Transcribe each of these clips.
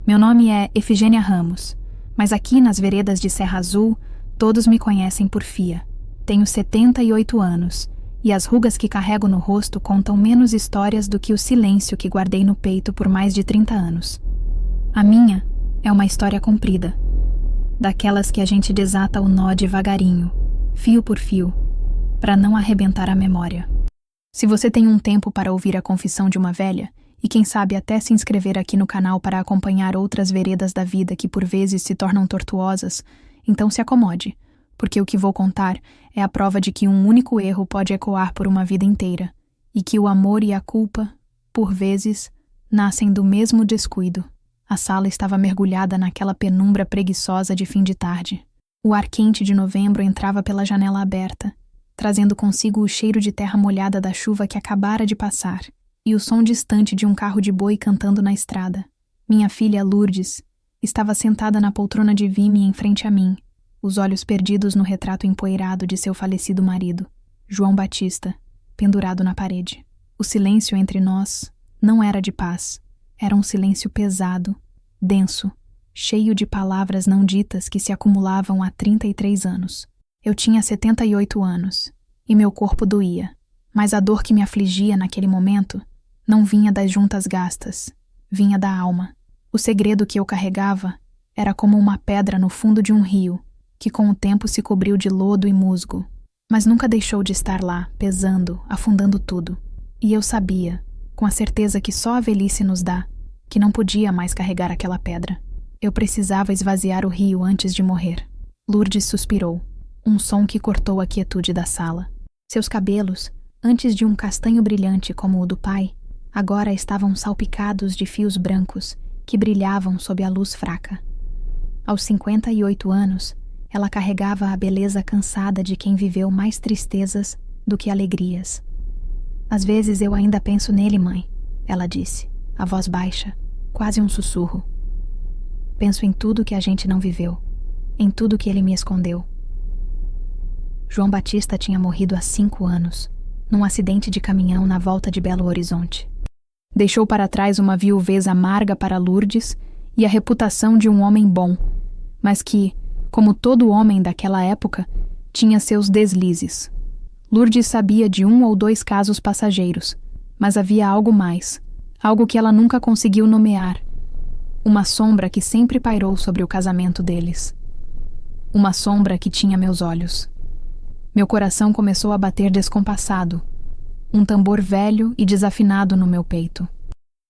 Meu nome é Efigênia Ramos, mas aqui nas veredas de Serra Azul, todos me conhecem por Fia. Tenho 78 anos, e as rugas que carrego no rosto contam menos histórias do que o silêncio que guardei no peito por mais de 30 anos. A minha é uma história comprida, daquelas que a gente desata o nó devagarinho, fio por fio, para não arrebentar a memória. Se você tem um tempo para ouvir a confissão de uma velha, e quem sabe até se inscrever aqui no canal para acompanhar outras veredas da vida que por vezes se tornam tortuosas, então se acomode, porque o que vou contar é a prova de que um único erro pode ecoar por uma vida inteira, e que o amor e a culpa, por vezes, nascem do mesmo descuido. A sala estava mergulhada naquela penumbra preguiçosa de fim de tarde. O ar quente de novembro entrava pela janela aberta, trazendo consigo o cheiro de terra molhada da chuva que acabara de passar, e o som distante de um carro de boi cantando na estrada. Minha filha Lourdes estava sentada na poltrona de vime em frente a mim, os olhos perdidos no retrato empoeirado de seu falecido marido, João Batista, pendurado na parede. O silêncio entre nós não era de paz, era um silêncio pesado, denso, cheio de palavras não ditas que se acumulavam há 33 anos. Eu tinha 78 anos, e meu corpo doía, mas a dor que me afligia naquele momento não vinha das juntas gastas, vinha da alma. O segredo que eu carregava era como uma pedra no fundo de um rio, que com o tempo se cobriu de lodo e musgo, mas nunca deixou de estar lá, pesando, afundando tudo. E eu sabia, com a certeza que só a velhice nos dá, que não podia mais carregar aquela pedra. Eu precisava esvaziar o rio antes de morrer. Lourdes suspirou, um som que cortou a quietude da sala. Seus cabelos, antes de um castanho brilhante como o do pai, agora estavam salpicados de fios brancos que brilhavam sob a luz fraca. Aos 58 anos, ela carregava a beleza cansada de quem viveu mais tristezas do que alegrias. Às vezes eu ainda penso nele, mãe, ela disse, a voz baixa, quase um sussurro. Penso em tudo que a gente não viveu, em tudo que ele me escondeu. João Batista tinha morrido há 5 anos, num acidente de caminhão na volta de Belo Horizonte. Deixou para trás uma viuvez amarga para Lourdes e a reputação de um homem bom, mas que, como todo homem daquela época, tinha seus deslizes. Lourdes sabia de 1 ou 2 casos passageiros, mas havia algo mais, algo que ela nunca conseguiu nomear, uma sombra que sempre pairou sobre o casamento deles. Uma sombra que tinha meus olhos. Meu coração começou a bater descompassado, um tambor velho e desafinado no meu peito.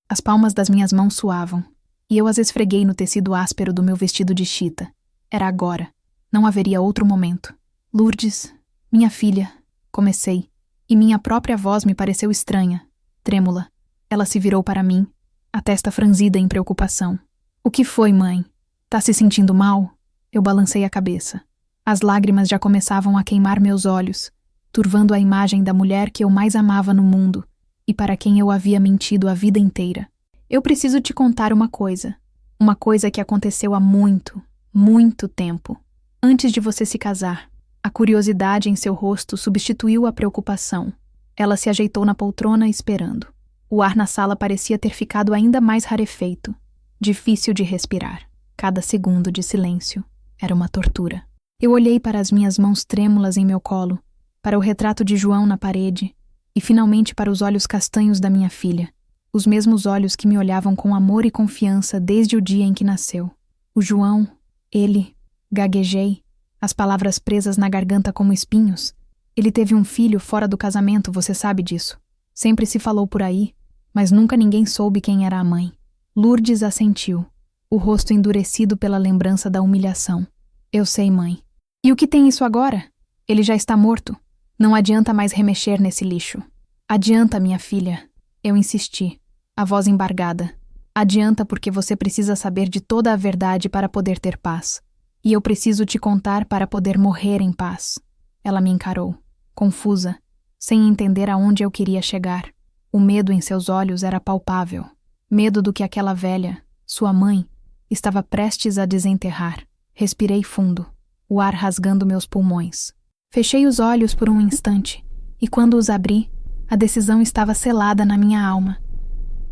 As palmas das minhas mãos suavam, e eu as esfreguei no tecido áspero do meu vestido de chita. Era agora. Não haveria outro momento. Lourdes, minha filha, comecei, e minha própria voz me pareceu estranha, trêmula. Ela se virou para mim, a testa franzida em preocupação. O que foi, mãe? Tá se sentindo mal? Eu balancei a cabeça. As lágrimas já começavam a queimar meus olhos, turvando a imagem da mulher que eu mais amava no mundo e para quem eu havia mentido a vida inteira. Eu preciso te contar uma coisa que aconteceu há muito, muito tempo. Antes de você se casar, a curiosidade em seu rosto substituiu a preocupação. Ela se ajeitou na poltrona esperando. O ar na sala parecia ter ficado ainda mais rarefeito, difícil de respirar. Cada segundo de silêncio era uma tortura. Eu olhei para as minhas mãos trêmulas em meu colo, para o retrato de João na parede e finalmente para os olhos castanhos da minha filha, os mesmos olhos que me olhavam com amor e confiança desde o dia em que nasceu. O João, ele, gaguejei, as palavras presas na garganta como espinhos. Ele teve um filho fora do casamento, você sabe disso. Sempre se falou por aí, mas nunca ninguém soube quem era a mãe. Lourdes assentiu, o rosto endurecido pela lembrança da humilhação. Eu sei, mãe. E o que tem isso agora? Ele já está morto. Não adianta mais remexer nesse lixo. Adianta, minha filha. Eu insisti, a voz embargada. Adianta porque você precisa saber de toda a verdade para poder ter paz. E eu preciso te contar para poder morrer em paz. Ela me encarou, confusa, sem entender aonde eu queria chegar. O medo em seus olhos era palpável. Medo do que aquela velha, sua mãe, estava prestes a desenterrar. Respirei fundo, o ar rasgando meus pulmões. Fechei os olhos por um instante, e quando os abri, a decisão estava selada na minha alma.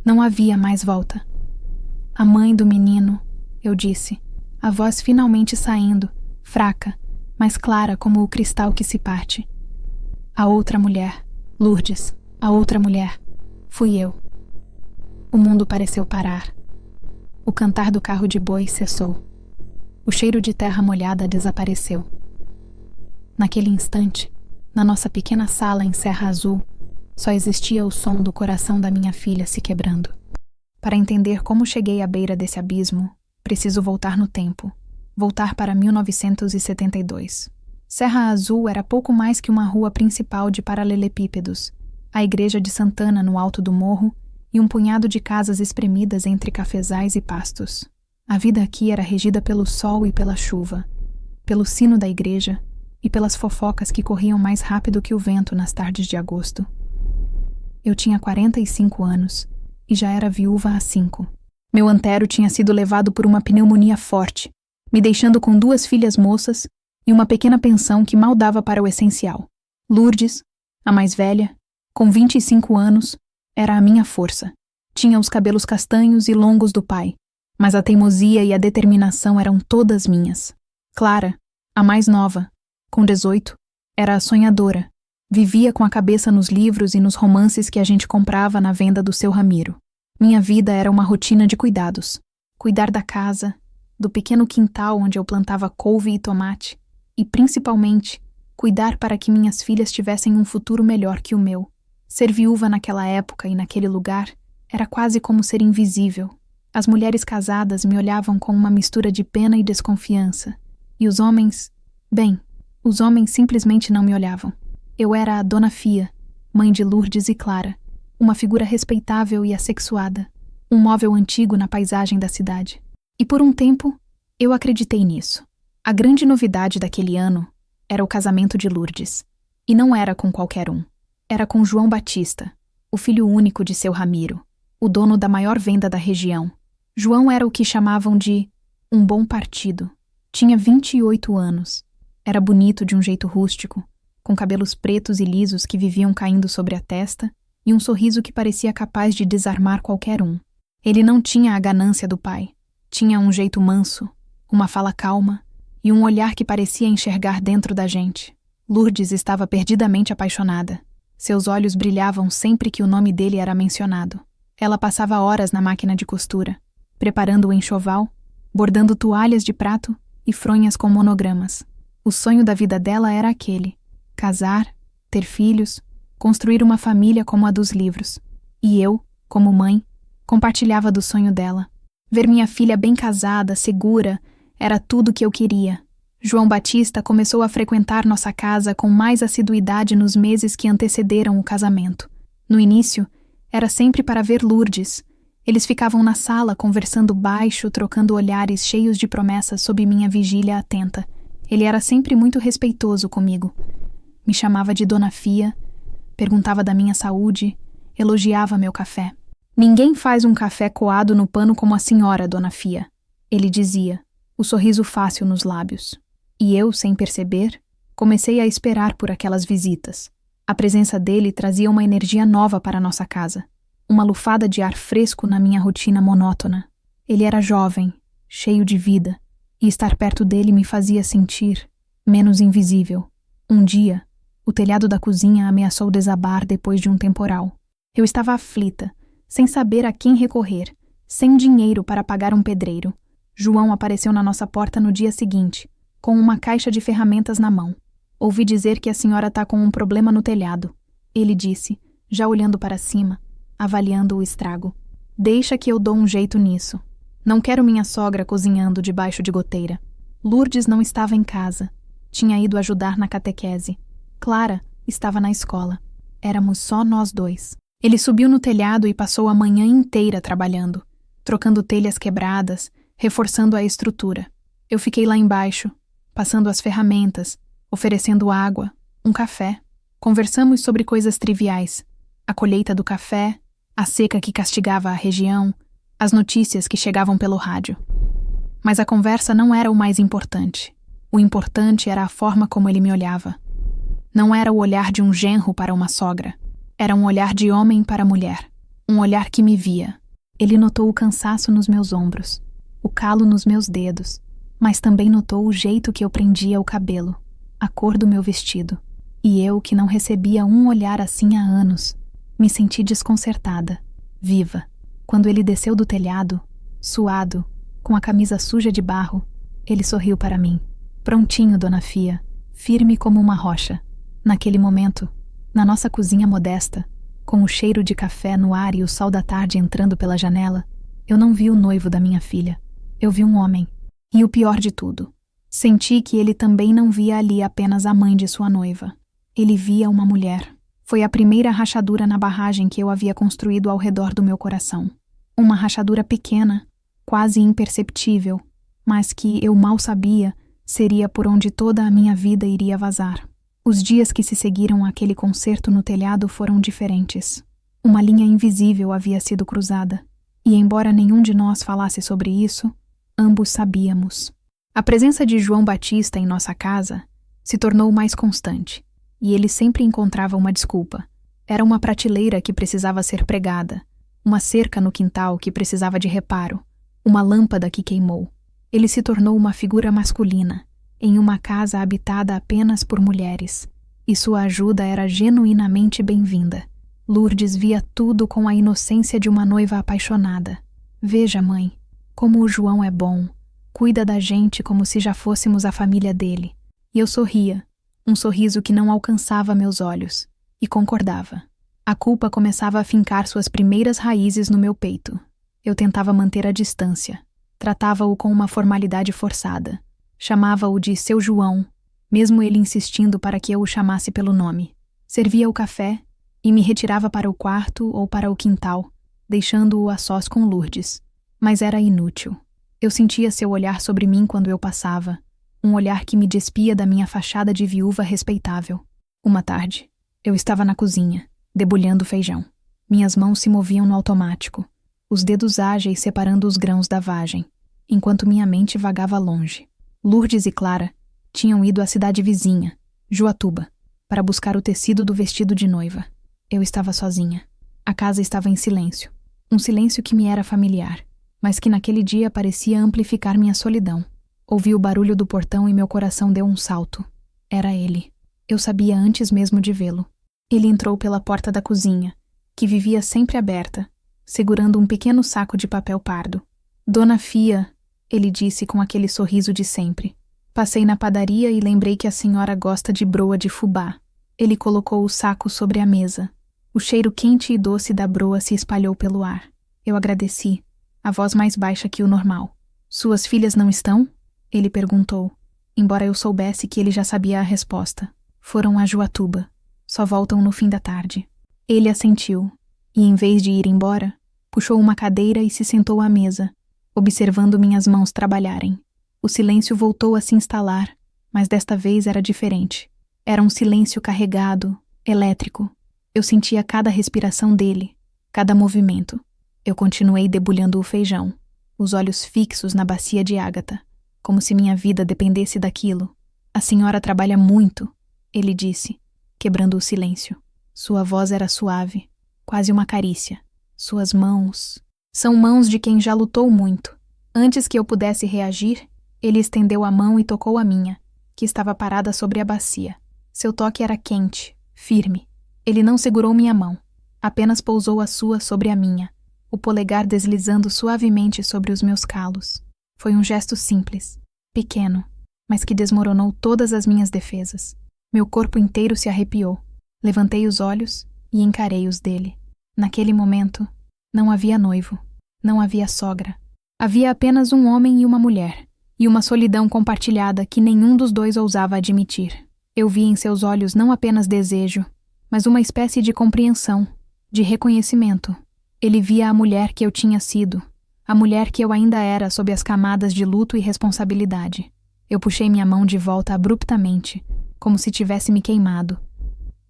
Não havia mais volta. A mãe do menino, eu disse, a voz finalmente saindo, fraca, mas clara como o cristal que se parte. A outra mulher, Lourdes, a outra mulher, fui eu. O mundo pareceu parar. O cantar do carro de boi cessou. O cheiro de terra molhada desapareceu. Naquele instante, na nossa pequena sala em Serra Azul, só existia o som do coração da minha filha se quebrando. Para entender como cheguei à beira desse abismo, preciso voltar no tempo. Voltar para 1972. Serra Azul era pouco mais que uma rua principal de paralelepípedos, a igreja de Santana no alto do morro e um punhado de casas espremidas entre cafezais e pastos. A vida aqui era regida pelo sol e pela chuva, pelo sino da igreja e pelas fofocas que corriam mais rápido que o vento nas tardes de agosto. Eu tinha 45 anos e já era viúva há 5. Meu antero tinha sido levado por uma pneumonia forte, me deixando com 2 filhas moças e uma pequena pensão que mal dava para o essencial. Lourdes, a mais velha, com 25 anos, era a minha força. Tinha os cabelos castanhos e longos do pai, mas a teimosia e a determinação eram todas minhas. Clara, a mais nova, com 18, era a sonhadora. Vivia com a cabeça nos livros e nos romances que a gente comprava na venda do seu Ramiro. Minha vida era uma rotina de cuidados. Cuidar da casa, do pequeno quintal onde eu plantava couve e tomate, e, principalmente, cuidar para que minhas filhas tivessem um futuro melhor que o meu. Ser viúva naquela época e naquele lugar era quase como ser invisível. As mulheres casadas me olhavam com uma mistura de pena e desconfiança. E os homens... Bem, os homens simplesmente não me olhavam. Eu era a Dona Fia, mãe de Lourdes e Clara, uma figura respeitável e assexuada, um móvel antigo na paisagem da cidade. E por um tempo, eu acreditei nisso. A grande novidade daquele ano era o casamento de Lourdes. E não era com qualquer um. Era com João Batista, o filho único de seu Ramiro, o dono da maior venda da região. João era o que chamavam de um bom partido. Tinha 28 anos. Era bonito de um jeito rústico, com cabelos pretos e lisos que viviam caindo sobre a testa e um sorriso que parecia capaz de desarmar qualquer um. Ele não tinha a ganância do pai. Tinha um jeito manso, uma fala calma e um olhar que parecia enxergar dentro da gente. Lourdes estava perdidamente apaixonada. Seus olhos brilhavam sempre que o nome dele era mencionado. Ela passava horas na máquina de costura, preparando o enxoval, bordando toalhas de prato e fronhas com monogramas. O sonho da vida dela era aquele: casar, ter filhos, construir uma família como a dos livros. E eu, como mãe, compartilhava do sonho dela. Ver minha filha bem casada, segura, era tudo que eu queria. João Batista começou a frequentar nossa casa com mais assiduidade nos meses que antecederam o casamento. No início, era sempre para ver Lourdes. Eles ficavam na sala conversando baixo, trocando olhares cheios de promessas sob minha vigília atenta. Ele era sempre muito respeitoso comigo. Me chamava de Dona Fia, perguntava da minha saúde, elogiava meu café. Ninguém faz um café coado no pano como a senhora, Dona Fia, ele dizia, o sorriso fácil nos lábios. E eu, sem perceber, comecei a esperar por aquelas visitas. A presença dele trazia uma energia nova para nossa casa, uma lufada de ar fresco na minha rotina monótona. Ele era jovem, cheio de vida, e estar perto dele me fazia sentir menos invisível. Um dia, o telhado da cozinha ameaçou desabar depois de um temporal. Eu estava aflita, sem saber a quem recorrer, sem dinheiro para pagar um pedreiro. João apareceu na nossa porta no dia seguinte, com uma caixa de ferramentas na mão. Ouvi dizer que a senhora está com um problema no telhado, ele disse, já olhando para cima, avaliando o estrago. Deixa que eu dou um jeito nisso. Não quero minha sogra cozinhando debaixo de goteira. Lourdes não estava em casa. Tinha ido ajudar na catequese. Clara estava na escola. Éramos só nós dois. Ele subiu no telhado e passou a manhã inteira trabalhando, trocando telhas quebradas, reforçando a estrutura. Eu fiquei lá embaixo, passando as ferramentas, oferecendo água, um café. Conversamos sobre coisas triviais. A colheita do café, a seca que castigava a região, as notícias que chegavam pelo rádio. Mas a conversa não era o mais importante. O importante era a forma como ele me olhava. Não era o olhar de um genro para uma sogra. Era um olhar de homem para mulher. Um olhar que me via. Ele notou o cansaço nos meus ombros, o calo nos meus dedos, mas também notou o jeito que eu prendia o cabelo, a cor do meu vestido. E eu, que não recebia um olhar assim há anos, me senti desconcertada, viva. Quando ele desceu do telhado, suado, com a camisa suja de barro, ele sorriu para mim. Prontinho, Dona Fia, firme como uma rocha. Naquele momento, na nossa cozinha modesta, com o cheiro de café no ar e o sol da tarde entrando pela janela, eu não vi o noivo da minha filha. Eu vi um homem. E o pior de tudo, senti que ele também não via ali apenas a mãe de sua noiva. Ele via uma mulher. Foi a primeira rachadura na barragem que eu havia construído ao redor do meu coração. Uma rachadura pequena, quase imperceptível, mas que eu mal sabia seria por onde toda a minha vida iria vazar. Os dias que se seguiram àquele concerto no telhado foram diferentes. Uma linha invisível havia sido cruzada, e embora nenhum de nós falasse sobre isso, ambos sabíamos. A presença de João Batista em nossa casa se tornou mais constante, e ele sempre encontrava uma desculpa. Era uma prateleira que precisava ser pregada, uma cerca no quintal que precisava de reparo, uma lâmpada que queimou. Ele se tornou uma figura masculina, em uma casa habitada apenas por mulheres, e sua ajuda era genuinamente bem-vinda. Lourdes via tudo com a inocência de uma noiva apaixonada. Veja, mãe, como o João é bom, cuida da gente como se já fôssemos a família dele. E eu sorria, um sorriso que não alcançava meus olhos, e concordava. A culpa começava a fincar suas primeiras raízes no meu peito. Eu tentava manter a distância, tratava-o com uma formalidade forçada. Chamava-o de seu João, mesmo ele insistindo para que eu o chamasse pelo nome. Servia o café e me retirava para o quarto ou para o quintal, deixando-o a sós com Lourdes. Mas era inútil. Eu sentia seu olhar sobre mim quando eu passava, um olhar que me despia da minha fachada de viúva respeitável. Uma tarde, eu estava na cozinha, debulhando feijão. Minhas mãos se moviam no automático, os dedos ágeis separando os grãos da vagem, enquanto minha mente vagava longe. Lourdes e Clara tinham ido à cidade vizinha, Juatuba, para buscar o tecido do vestido de noiva. Eu estava sozinha. A casa estava em silêncio, um silêncio que me era familiar, mas que naquele dia parecia amplificar minha solidão. Ouvi o barulho do portão e meu coração deu um salto. Era ele. Eu sabia antes mesmo de vê-lo. Ele entrou pela porta da cozinha, que vivia sempre aberta, segurando um pequeno saco de papel pardo. Dona Fia, ele disse com aquele sorriso de sempre. Passei na padaria e lembrei que a senhora gosta de broa de fubá. Ele colocou o saco sobre a mesa. O cheiro quente e doce da broa se espalhou pelo ar. Eu agradeci, a voz mais baixa que o normal. Suas filhas não estão? Ele perguntou, embora eu soubesse que ele já sabia a resposta. Foram a Juatuba. Só voltam no fim da tarde. Ele assentiu, e em vez de ir embora, puxou uma cadeira e se sentou à mesa, observando minhas mãos trabalharem. O silêncio voltou a se instalar, mas desta vez era diferente. Era um silêncio carregado, elétrico. Eu sentia cada respiração dele, cada movimento. Eu continuei debulhando o feijão, os olhos fixos na bacia de Ágata, como se minha vida dependesse daquilo. A senhora trabalha muito, ele disse, quebrando o silêncio. Sua voz era suave, quase uma carícia. Suas mãos... São mãos de quem já lutou muito. Antes que eu pudesse reagir, ele estendeu a mão e tocou a minha, que estava parada sobre a bacia. Seu toque era quente, firme. Ele não segurou minha mão, apenas pousou a sua sobre a minha, o polegar deslizando suavemente sobre os meus calos. Foi um gesto simples, pequeno, mas que desmoronou todas as minhas defesas. Meu corpo inteiro se arrepiou. Levantei os olhos e encarei os dele. Naquele momento, não havia noivo, não havia sogra. Havia apenas um homem e uma mulher, e uma solidão compartilhada que nenhum dos dois ousava admitir. Eu vi em seus olhos não apenas desejo, mas uma espécie de compreensão, de reconhecimento. Ele via a mulher que eu tinha sido, a mulher que eu ainda era sob as camadas de luto e responsabilidade. Eu puxei minha mão de volta abruptamente, como se tivesse me queimado.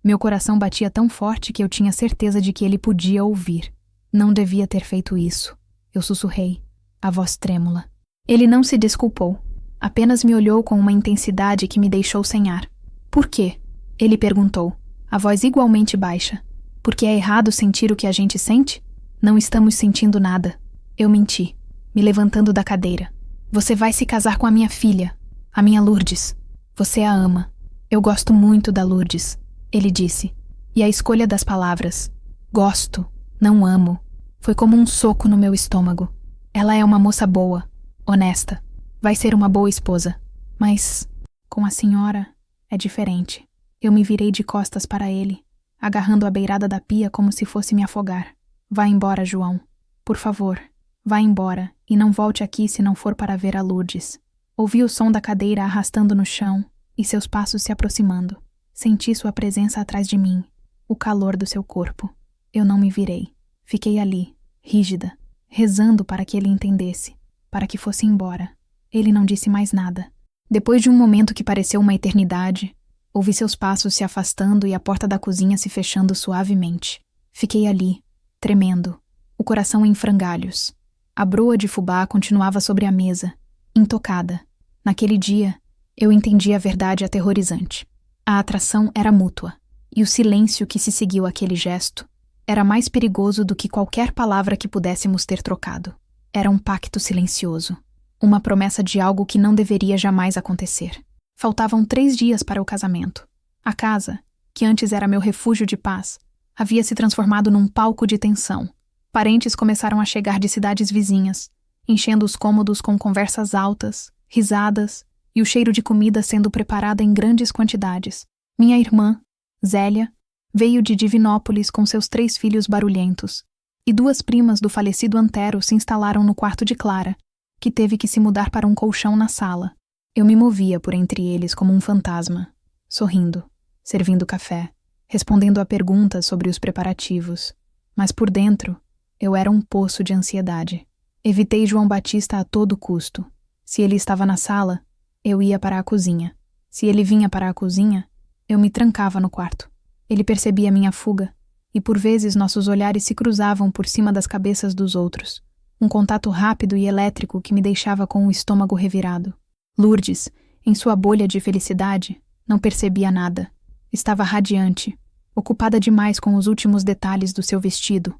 Meu coração batia tão forte que eu tinha certeza de que ele podia ouvir. Não devia ter feito isso. Eu sussurrei, a voz trêmula. Ele não se desculpou, apenas me olhou com uma intensidade que me deixou sem ar. Por quê? Ele perguntou, a voz igualmente baixa. Porque é errado sentir o que a gente sente? Não estamos sentindo nada. Eu menti, me levantando da cadeira. Você vai se casar com a minha filha, a minha Lourdes. Você a ama. Eu gosto muito da Lourdes, ele disse. E a escolha das palavras, gosto, não amo, foi como um soco no meu estômago. Ela é uma moça boa, honesta, vai ser uma boa esposa. Mas, com a senhora, é diferente. Eu me virei de costas para ele, agarrando a beirada da pia como se fosse me afogar. Vá embora, João. Por favor, vá embora e não volte aqui se não for para ver a Lourdes. Ouvi o som da cadeira arrastando no chão e seus passos se aproximando. Senti sua presença atrás de mim, o calor do seu corpo. Eu não me virei. Fiquei ali, rígida, rezando para que ele entendesse, para que fosse embora. Ele não disse mais nada. Depois de um momento que pareceu uma eternidade, ouvi seus passos se afastando e a porta da cozinha se fechando suavemente. Fiquei ali, tremendo, o coração em frangalhos. A broa de fubá continuava sobre a mesa, intocada. Naquele dia, eu entendi a verdade aterrorizante. A atração era mútua, e o silêncio que se seguiu àquele gesto era mais perigoso do que qualquer palavra que pudéssemos ter trocado. Era um pacto silencioso, uma promessa de algo que não deveria jamais acontecer. Faltavam 3 dias para o casamento. A casa, que antes era meu refúgio de paz, havia se transformado num palco de tensão. Parentes começaram a chegar de cidades vizinhas, enchendo os cômodos com conversas altas, risadas e o cheiro de comida sendo preparada em grandes quantidades. Minha irmã, Zélia, veio de Divinópolis com seus 3 filhos barulhentos, e 2 primas do falecido Antero se instalaram no quarto de Clara, que teve que se mudar para um colchão na sala. Eu me movia por entre eles como um fantasma, sorrindo, servindo café, respondendo a perguntas sobre os preparativos. Mas por dentro, eu era um poço de ansiedade. Evitei João Batista a todo custo. Se ele estava na sala, eu ia para a cozinha. Se ele vinha para a cozinha, eu me trancava no quarto. Ele percebia minha fuga, e por vezes nossos olhares se cruzavam por cima das cabeças dos outros. Um contato rápido e elétrico que me deixava com o estômago revirado. Lourdes, em sua bolha de felicidade, não percebia nada. Estava radiante, ocupada demais com os últimos detalhes do seu vestido,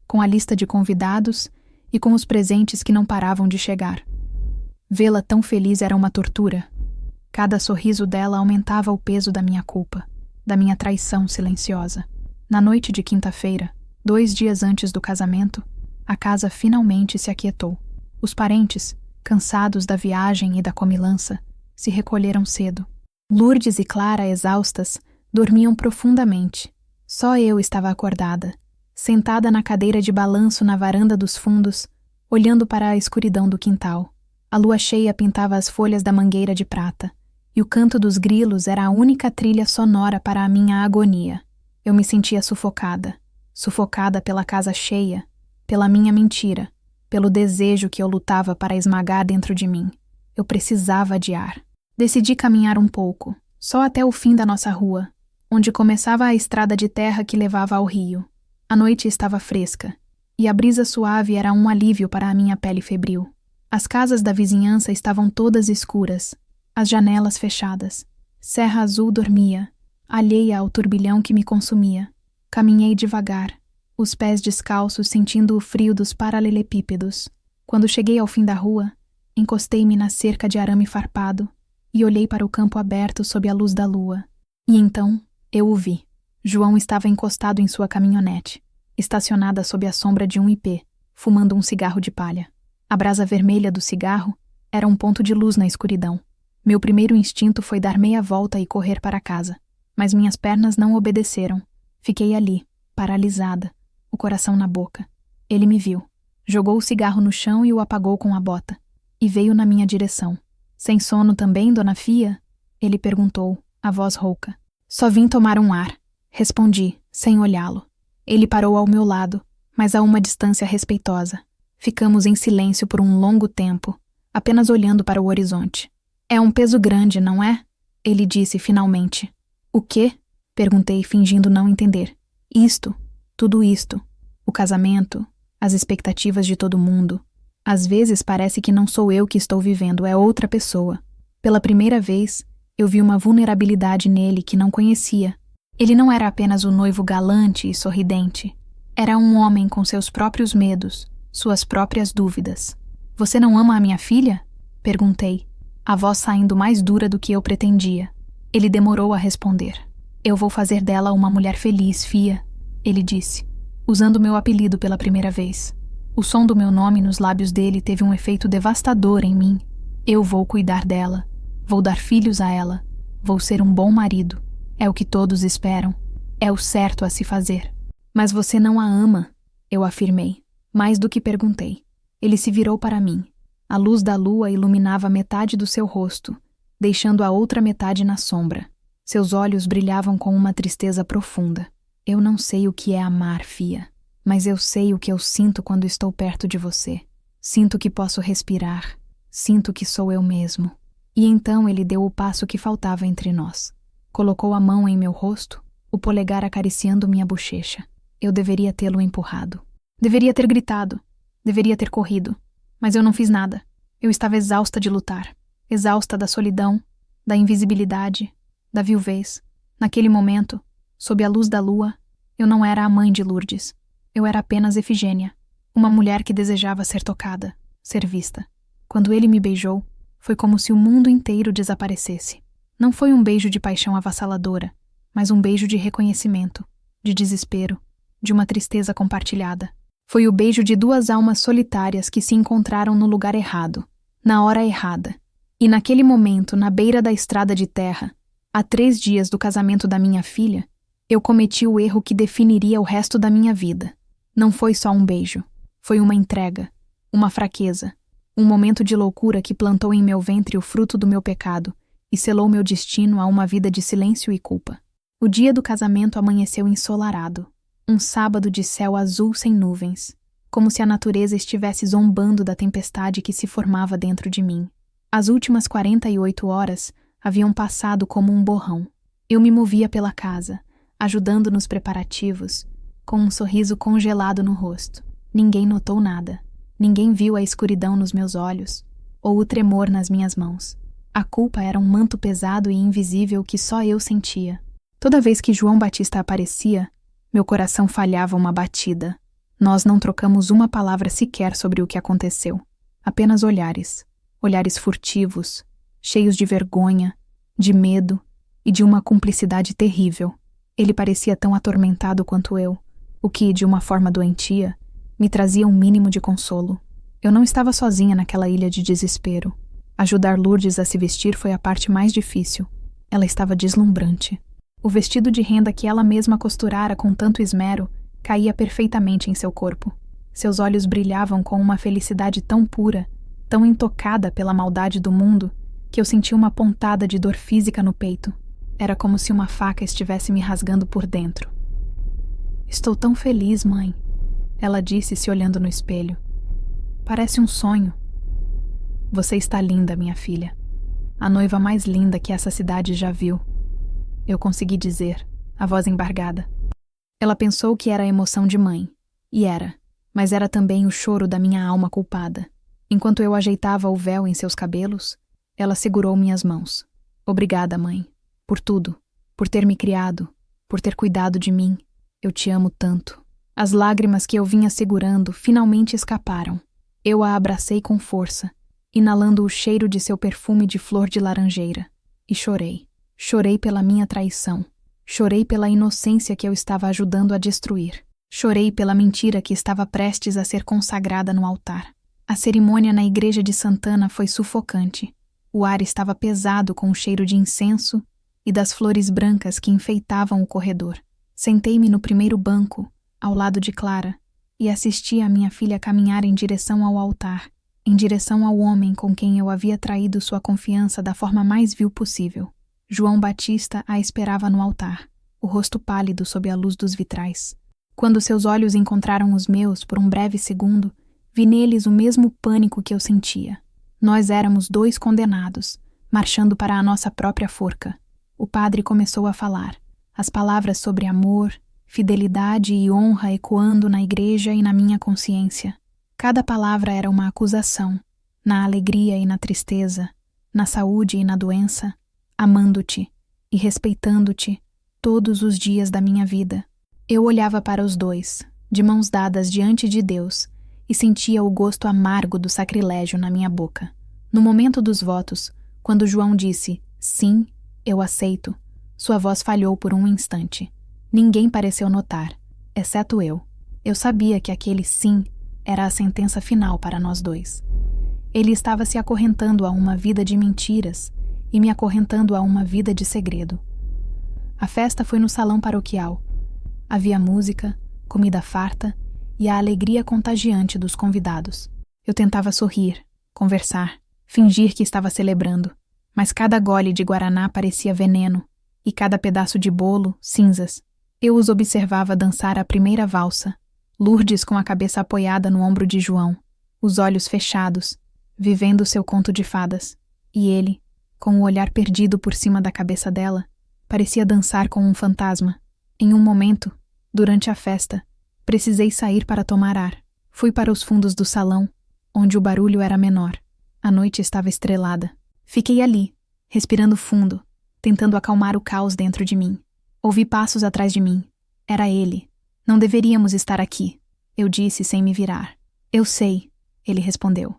com a lista de convidados e com os presentes que não paravam de chegar. Vê-la tão feliz era uma tortura. Cada sorriso dela aumentava o peso da minha culpa, da minha traição silenciosa. Na noite de quinta-feira, 2 dias antes do casamento, a casa finalmente se aquietou. Os parentes, cansados da viagem e da comilança, se recolheram cedo. Lourdes e Clara, exaustas, dormiam profundamente. Só eu estava acordada, sentada na cadeira de balanço na varanda dos fundos, olhando para a escuridão do quintal. A lua cheia pintava as folhas da mangueira de prata, e o canto dos grilos era a única trilha sonora para a minha agonia. Eu me sentia sufocada, sufocada pela casa cheia, pela minha mentira, pelo desejo que eu lutava para esmagar dentro de mim. Eu precisava de ar. Decidi caminhar um pouco, só até o fim da nossa rua, onde começava a estrada de terra que levava ao rio. A noite estava fresca, e a brisa suave era um alívio para a minha pele febril. As casas da vizinhança estavam todas escuras, as janelas fechadas. Serra Azul dormia, alheia ao turbilhão que me consumia. Caminhei devagar, os pés descalços sentindo o frio dos paralelepípedos. Quando cheguei ao fim da rua, encostei-me na cerca de arame farpado e olhei para o campo aberto sob a luz da lua. E então, eu o vi. João estava encostado em sua caminhonete, estacionada sob a sombra de um ipê, fumando um cigarro de palha. A brasa vermelha do cigarro era um ponto de luz na escuridão. Meu primeiro instinto foi dar meia volta e correr para casa, mas minhas pernas não obedeceram. Fiquei ali, paralisada, o coração na boca. Ele me viu, jogou o cigarro no chão e o apagou com a bota, e veio na minha direção. Sem sono também, dona Fia? Ele perguntou, a voz rouca. Só vim tomar um ar, respondi, sem olhá-lo. Ele parou ao meu lado, mas a uma distância respeitosa. Ficamos em silêncio por um longo tempo, apenas olhando para o horizonte. É um peso grande, não é? Ele disse finalmente. O quê? Perguntei, fingindo não entender. Isto, tudo isto. O casamento, as expectativas de todo mundo. Às vezes parece que não sou eu que estou vivendo, é outra pessoa. Pela primeira vez, eu vi uma vulnerabilidade nele que não conhecia. Ele não era apenas o noivo galante e sorridente. Era um homem com seus próprios medos, suas próprias dúvidas. Você não ama a minha filha? Perguntei, a voz saindo mais dura do que eu pretendia. Ele demorou a responder. Eu vou fazer dela uma mulher feliz, Fia, ele disse, usando meu apelido pela primeira vez. O som do meu nome nos lábios dele teve um efeito devastador em mim. Eu vou cuidar dela. Vou dar filhos a ela. Vou ser um bom marido. É o que todos esperam. É o certo a se fazer. Mas você não a ama, eu afirmei, mais do que perguntei. Ele se virou para mim. A luz da lua iluminava metade do seu rosto, deixando a outra metade na sombra. Seus olhos brilhavam com uma tristeza profunda. Eu não sei o que é amar, Fia, mas eu sei o que eu sinto quando estou perto de você. Sinto que posso respirar. Sinto que sou eu mesmo. E então ele deu o passo que faltava entre nós. Colocou a mão em meu rosto, o polegar acariciando minha bochecha. Eu deveria tê-lo empurrado. Deveria ter gritado. Deveria ter corrido. Mas eu não fiz nada. Eu estava exausta de lutar. Exausta da solidão, da invisibilidade, da viuvez. Naquele momento, sob a luz da lua, eu não era a mãe de Lourdes. Eu era apenas Efigênia, uma mulher que desejava ser tocada, ser vista. Quando ele me beijou, foi como se o mundo inteiro desaparecesse. Não foi um beijo de paixão avassaladora, mas um beijo de reconhecimento, de desespero, de uma tristeza compartilhada. Foi o beijo de duas almas solitárias que se encontraram no lugar errado, na hora errada. E naquele momento, na beira da estrada de terra, a 3 dias do casamento da minha filha, eu cometi o erro que definiria o resto da minha vida. Não foi só um beijo, foi uma entrega, uma fraqueza, um momento de loucura que plantou em meu ventre o fruto do meu pecado e selou meu destino a uma vida de silêncio e culpa. O dia do casamento amanheceu ensolarado, um sábado de céu azul sem nuvens, como se a natureza estivesse zombando da tempestade que se formava dentro de mim. As últimas 48 horas haviam passado como um borrão. Eu me movia pela casa, ajudando nos preparativos, com um sorriso congelado no rosto. Ninguém notou nada. Ninguém viu a escuridão nos meus olhos, ou o tremor nas minhas mãos. A culpa era um manto pesado e invisível que só eu sentia. Toda vez que João Batista aparecia, meu coração falhava uma batida. Nós não trocamos uma palavra sequer sobre o que aconteceu. Apenas olhares. Olhares furtivos, cheios de vergonha, de medo e de uma cumplicidade terrível. Ele parecia tão atormentado quanto eu, o que, de uma forma doentia, me trazia um mínimo de consolo. Eu não estava sozinha naquela ilha de desespero. Ajudar Lourdes a se vestir foi a parte mais difícil. Ela estava deslumbrante. O vestido de renda que ela mesma costurara com tanto esmero caía perfeitamente em seu corpo. Seus olhos brilhavam com uma felicidade tão pura, tão intocada pela maldade do mundo, que eu senti uma pontada de dor física no peito. Era como se uma faca estivesse me rasgando por dentro. "Estou tão feliz, mãe", ela disse se olhando no espelho. "Parece um sonho." "Você está linda, minha filha. A noiva mais linda que essa cidade já viu." Eu consegui dizer, a voz embargada. Ela pensou que era a emoção de mãe. E era, mas era também o choro da minha alma culpada. Enquanto eu ajeitava o véu em seus cabelos, ela segurou minhas mãos. "Obrigada, mãe. Por tudo. Por ter me criado. Por ter cuidado de mim. Eu te amo tanto." As lágrimas que eu vinha segurando finalmente escaparam. Eu a abracei com força, inalando o cheiro de seu perfume de flor de laranjeira. E chorei. Chorei pela minha traição. Chorei pela inocência que eu estava ajudando a destruir. Chorei pela mentira que estava prestes a ser consagrada no altar. A cerimônia na igreja de Santana foi sufocante. O ar estava pesado com o cheiro de incenso e das flores brancas que enfeitavam o corredor. Sentei-me no primeiro banco, ao lado de Clara, e assisti a minha filha caminhar em direção ao altar, em direção ao homem com quem eu havia traído sua confiança da forma mais vil possível. João Batista a esperava no altar, o rosto pálido sob a luz dos vitrais. Quando seus olhos encontraram os meus por um breve segundo, vi neles o mesmo pânico que eu sentia. Nós éramos 2 condenados, marchando para a nossa própria forca. O padre começou a falar, as palavras sobre amor, fidelidade e honra ecoando na igreja e na minha consciência. Cada palavra era uma acusação, na alegria e na tristeza, na saúde e na doença, amando-te e respeitando-te todos os dias da minha vida. Eu olhava para os 2, de mãos dadas diante de Deus, e sentia o gosto amargo do sacrilégio na minha boca. No momento dos votos, quando João disse, sim, eu aceito, sua voz falhou por um instante. Ninguém pareceu notar, exceto eu. Eu sabia que aquele sim era a sentença final para nós dois. Ele estava se acorrentando a uma vida de mentiras e me acorrentando a uma vida de segredo. A festa foi no salão paroquial. Havia música, comida farta e a alegria contagiante dos convidados. Eu tentava sorrir, conversar, fingir que estava celebrando, mas cada gole de guaraná parecia veneno e cada pedaço de bolo, cinzas. Eu os observava dançar a primeira valsa, Lourdes com a cabeça apoiada no ombro de João, os olhos fechados, vivendo seu conto de fadas, e ele, com o olhar perdido por cima da cabeça dela, parecia dançar com um fantasma. Em um momento, durante a festa, precisei sair para tomar ar. Fui para os fundos do salão, onde o barulho era menor. A noite estava estrelada. Fiquei ali, respirando fundo, tentando acalmar o caos dentro de mim. Ouvi passos atrás de mim. Era ele. Não deveríamos estar aqui, eu disse sem me virar. Eu sei, ele respondeu.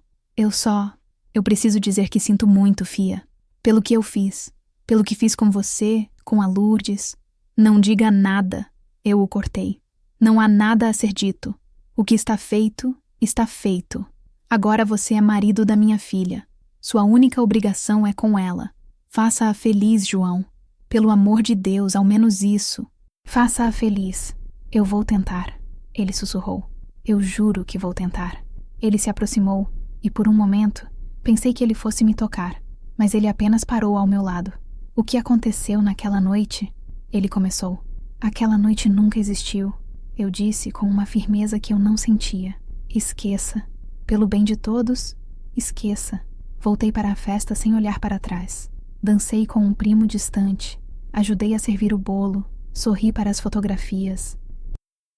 Eu preciso dizer que sinto muito, Fia. Pelo que eu fiz. Pelo que fiz com você, com a Lourdes. Não diga nada, eu o cortei. Não há nada a ser dito. O que está feito, está feito. Agora você é marido da minha filha. Sua única obrigação é com ela. Faça-a feliz, João. Pelo amor de Deus, ao menos isso. Faça-a feliz. Eu vou tentar, ele sussurrou. Eu juro que vou tentar. Ele se aproximou e, por um momento, pensei que ele fosse me tocar, mas ele apenas parou ao meu lado. O que aconteceu naquela noite? Ele começou. Aquela noite nunca existiu, eu disse com uma firmeza que eu não sentia. Esqueça. Pelo bem de todos, esqueça. Voltei para a festa sem olhar para trás. Dancei com um primo distante. Ajudei a servir o bolo. Sorri para as fotografias.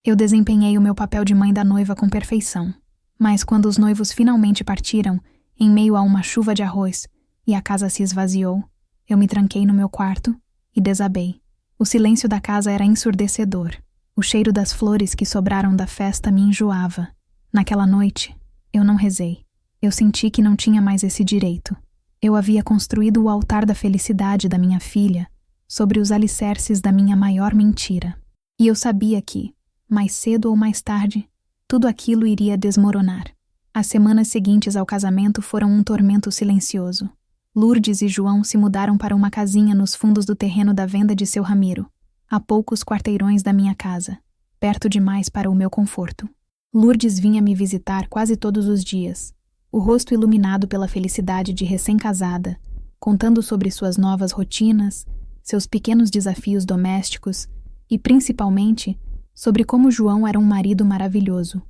Eu desempenhei o meu papel de mãe da noiva com perfeição. Mas quando os noivos finalmente partiram, em meio a uma chuva de arroz, e a casa se esvaziou, eu me tranquei no meu quarto e desabei. O silêncio da casa era ensurdecedor. O cheiro das flores que sobraram da festa me enjoava. Naquela noite, eu não rezei. Eu senti que não tinha mais esse direito. Eu havia construído o altar da felicidade da minha filha sobre os alicerces da minha maior mentira. E eu sabia que, mais cedo ou mais tarde, tudo aquilo iria desmoronar. As semanas seguintes ao casamento foram um tormento silencioso. Lourdes e João se mudaram para uma casinha nos fundos do terreno da venda de seu Ramiro, a poucos quarteirões da minha casa, perto demais para o meu conforto. Lourdes vinha me visitar quase todos os dias, o rosto iluminado pela felicidade de recém-casada, contando sobre suas novas rotinas, seus pequenos desafios domésticos e, principalmente, sobre como João era um marido maravilhoso.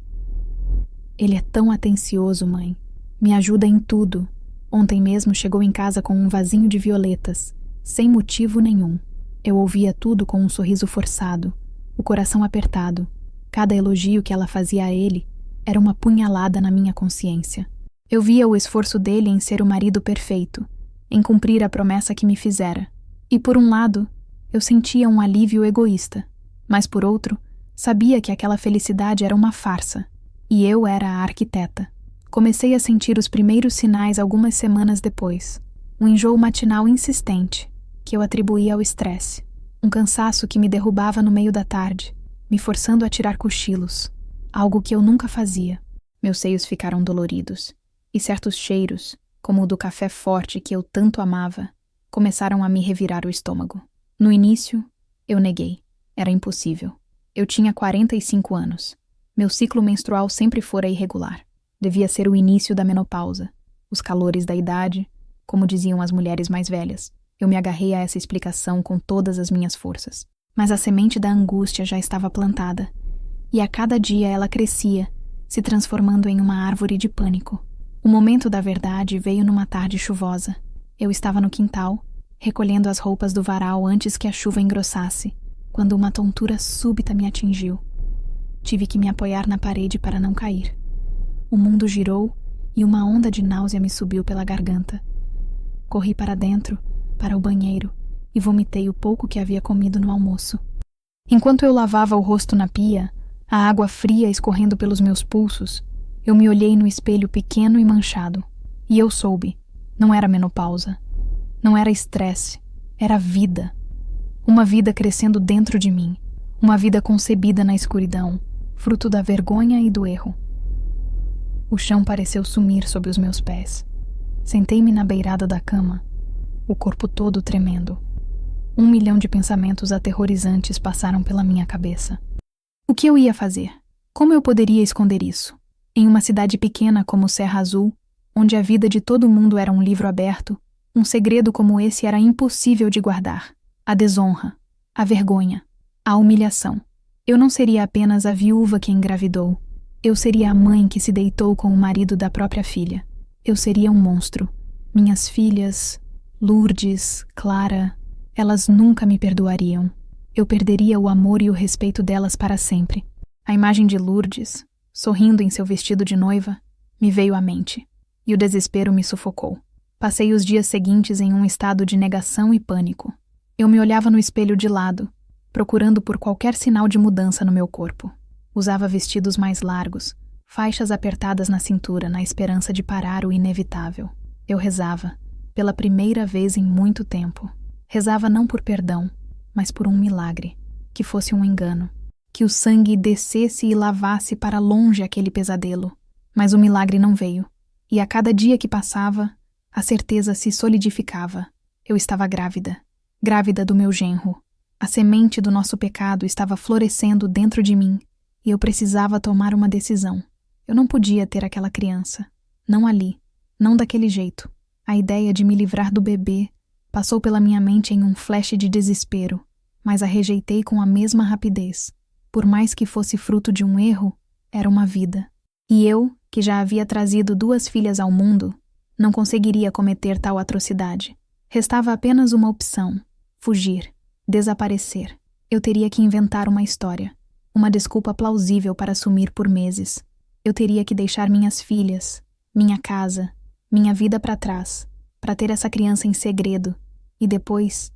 Ele é tão atencioso, mãe. Me ajuda em tudo. Ontem mesmo chegou em casa com um vasinho de violetas, sem motivo nenhum. Eu ouvia tudo com um sorriso forçado, o coração apertado. Cada elogio que ela fazia a ele era uma punhalada na minha consciência. Eu via o esforço dele em ser o marido perfeito, em cumprir a promessa que me fizera. E por um lado, eu sentia um alívio egoísta, mas por outro, sabia que aquela felicidade era uma farsa, e eu era a arquiteta. Comecei a sentir os primeiros sinais algumas semanas depois. Um enjoo matinal insistente, que eu atribuía ao estresse. Um cansaço que me derrubava no meio da tarde, me forçando a tirar cochilos, algo que eu nunca fazia. Meus seios ficaram doloridos, e certos cheiros, como o do café forte que eu tanto amava, começaram a me revirar o estômago. No início, eu neguei. Era impossível. Eu tinha 45 anos. Meu ciclo menstrual sempre fora irregular. Devia ser o início da menopausa, os calores da idade, como diziam as mulheres mais velhas. Eu me agarrei a essa explicação com todas as minhas forças. Mas a semente da angústia já estava plantada, e a cada dia ela crescia, se transformando em uma árvore de pânico. O momento da verdade veio numa tarde chuvosa. Eu estava no quintal, recolhendo as roupas do varal antes que a chuva engrossasse, quando uma tontura súbita me atingiu. Tive que me apoiar na parede para não cair. O mundo girou e uma onda de náusea me subiu pela garganta. Corri para dentro, para o banheiro, e vomitei o pouco que havia comido no almoço. Enquanto eu lavava o rosto na pia, A água fria escorrendo pelos meus pulsos, eu me olhei no espelho pequeno e manchado. E eu soube, não era menopausa. Não era estresse, era vida. Uma vida crescendo dentro de mim. Uma vida concebida na escuridão, fruto da vergonha e do erro. O chão pareceu sumir sob os meus pés. Sentei-me na beirada da cama, o corpo todo tremendo. 1 milhão de pensamentos aterrorizantes passaram pela minha cabeça. O que eu ia fazer? Como eu poderia esconder isso? Em uma cidade pequena como Serra Azul, onde a vida de todo mundo era um livro aberto, um segredo como esse era impossível de guardar. A desonra, a vergonha, a humilhação. Eu não seria apenas a viúva que engravidou. Eu seria a mãe que se deitou com o marido da própria filha. Eu seria um monstro. Minhas filhas, Lourdes, Clara, elas nunca me perdoariam. Eu perderia o amor e o respeito delas para sempre. A imagem de Lourdes, sorrindo em seu vestido de noiva, me veio à mente, e o desespero me sufocou. Passei os dias seguintes em um estado de negação e pânico. Eu me olhava no espelho de lado, procurando por qualquer sinal de mudança no meu corpo. Usava vestidos mais largos, faixas apertadas na cintura na esperança de parar o inevitável. Eu rezava, pela primeira vez em muito tempo. Rezava não por perdão, mas por um milagre, que fosse um engano, que o sangue descesse e lavasse para longe aquele pesadelo. Mas o milagre não veio, e a cada dia que passava, a certeza se solidificava. Eu estava grávida, grávida do meu genro. A semente do nosso pecado estava florescendo dentro de mim, e eu precisava tomar uma decisão. Eu não podia ter aquela criança, não ali, não daquele jeito. A ideia de me livrar do bebê passou pela minha mente em um flash de desespero, mas a rejeitei com a mesma rapidez. Por mais que fosse fruto de um erro, era uma vida. E eu, que já havia trazido 2 filhas ao mundo, não conseguiria cometer tal atrocidade. Restava apenas uma opção: fugir, desaparecer. Eu teria que inventar uma história, uma desculpa plausível para sumir por meses. Eu teria que deixar minhas filhas, minha casa, minha vida para trás, para ter essa criança em segredo. E depois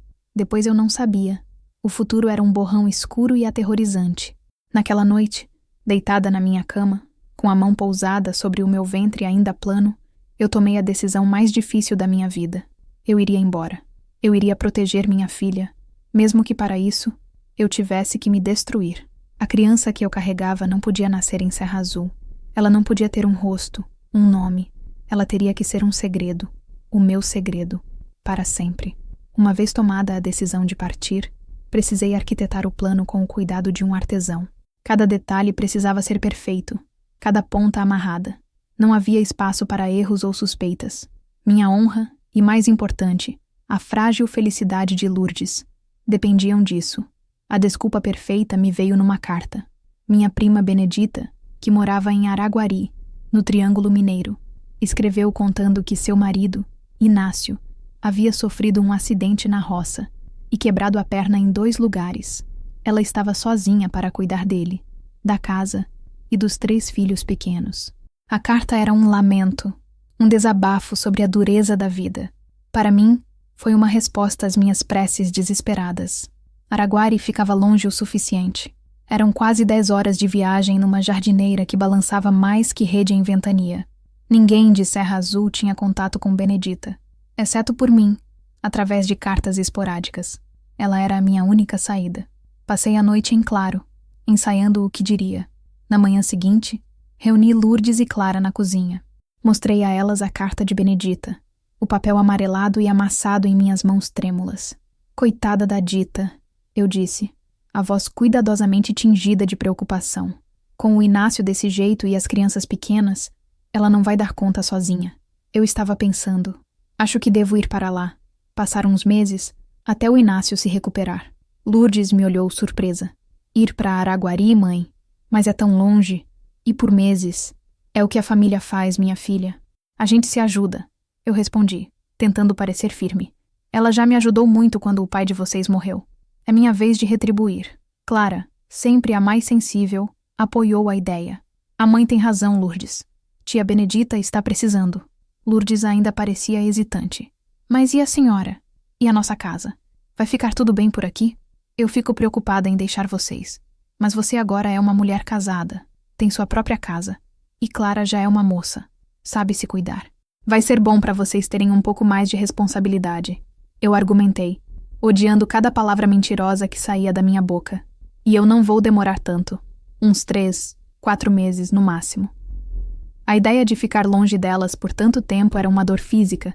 eu não sabia. O futuro era um borrão escuro e aterrorizante. Naquela noite, deitada na minha cama, com a mão pousada sobre o meu ventre ainda plano, eu tomei a decisão mais difícil da minha vida. Eu iria embora. Eu iria proteger minha filha, mesmo que para isso eu tivesse que me destruir. A criança que eu carregava não podia nascer em Serra Azul. Ela não podia ter um rosto, um nome. Ela teria que ser um segredo, o meu segredo, para sempre. Uma vez tomada a decisão de partir, precisei arquitetar o plano com o cuidado de um artesão. Cada detalhe precisava ser perfeito, cada ponta amarrada. Não havia espaço para erros ou suspeitas. Minha honra e, mais importante, a frágil felicidade de Lourdes dependiam disso. A desculpa perfeita me veio numa carta. Minha prima Benedita, que morava em Araguari, no Triângulo Mineiro, escreveu contando que seu marido, Inácio, havia sofrido um acidente na roça e quebrado a perna em 2 lugares. Ela estava sozinha para cuidar dele, da casa e dos 3 filhos pequenos. A carta era um lamento, um desabafo sobre a dureza da vida. Para mim, foi uma resposta às minhas preces desesperadas. Araguari ficava longe o suficiente. Eram quase 10 horas de viagem numa jardineira que balançava mais que rede em ventania. Ninguém de Serra Azul tinha contato com Benedita, exceto por mim, através de cartas esporádicas. Ela era a minha única saída. Passei a noite em claro, ensaiando o que diria. Na manhã seguinte, reuni Lourdes e Clara na cozinha. Mostrei a elas a carta de Benedita, o papel amarelado e amassado em minhas mãos trêmulas. Coitada da Dita, eu disse, a voz cuidadosamente tingida de preocupação. Com o Inácio desse jeito e as crianças pequenas, ela não vai dar conta sozinha. Eu estava pensando, acho que devo ir para lá, passar uns meses, até o Inácio se recuperar. Lourdes me olhou surpresa. Ir para Araguari, mãe? Mas é tão longe. E por meses. É o que a família faz, minha filha. A gente se ajuda. Eu respondi, tentando parecer firme. Ela já me ajudou muito quando o pai de vocês morreu. É minha vez de retribuir. Clara, sempre a mais sensível, apoiou a ideia. A mãe tem razão, Lourdes. Tia Benedita está precisando. Lourdes ainda parecia hesitante. Mas e a senhora? E a nossa casa? Vai ficar tudo bem por aqui? Eu fico preocupada em deixar vocês. Mas você agora é uma mulher casada, tem sua própria casa. E Clara já é uma moça, sabe se cuidar. Vai ser bom para vocês terem um pouco mais de responsabilidade. Eu argumentei, odiando cada palavra mentirosa que saía da minha boca. E eu não vou demorar tanto. Uns 3, 4 meses no máximo. A ideia de ficar longe delas por tanto tempo era uma dor física,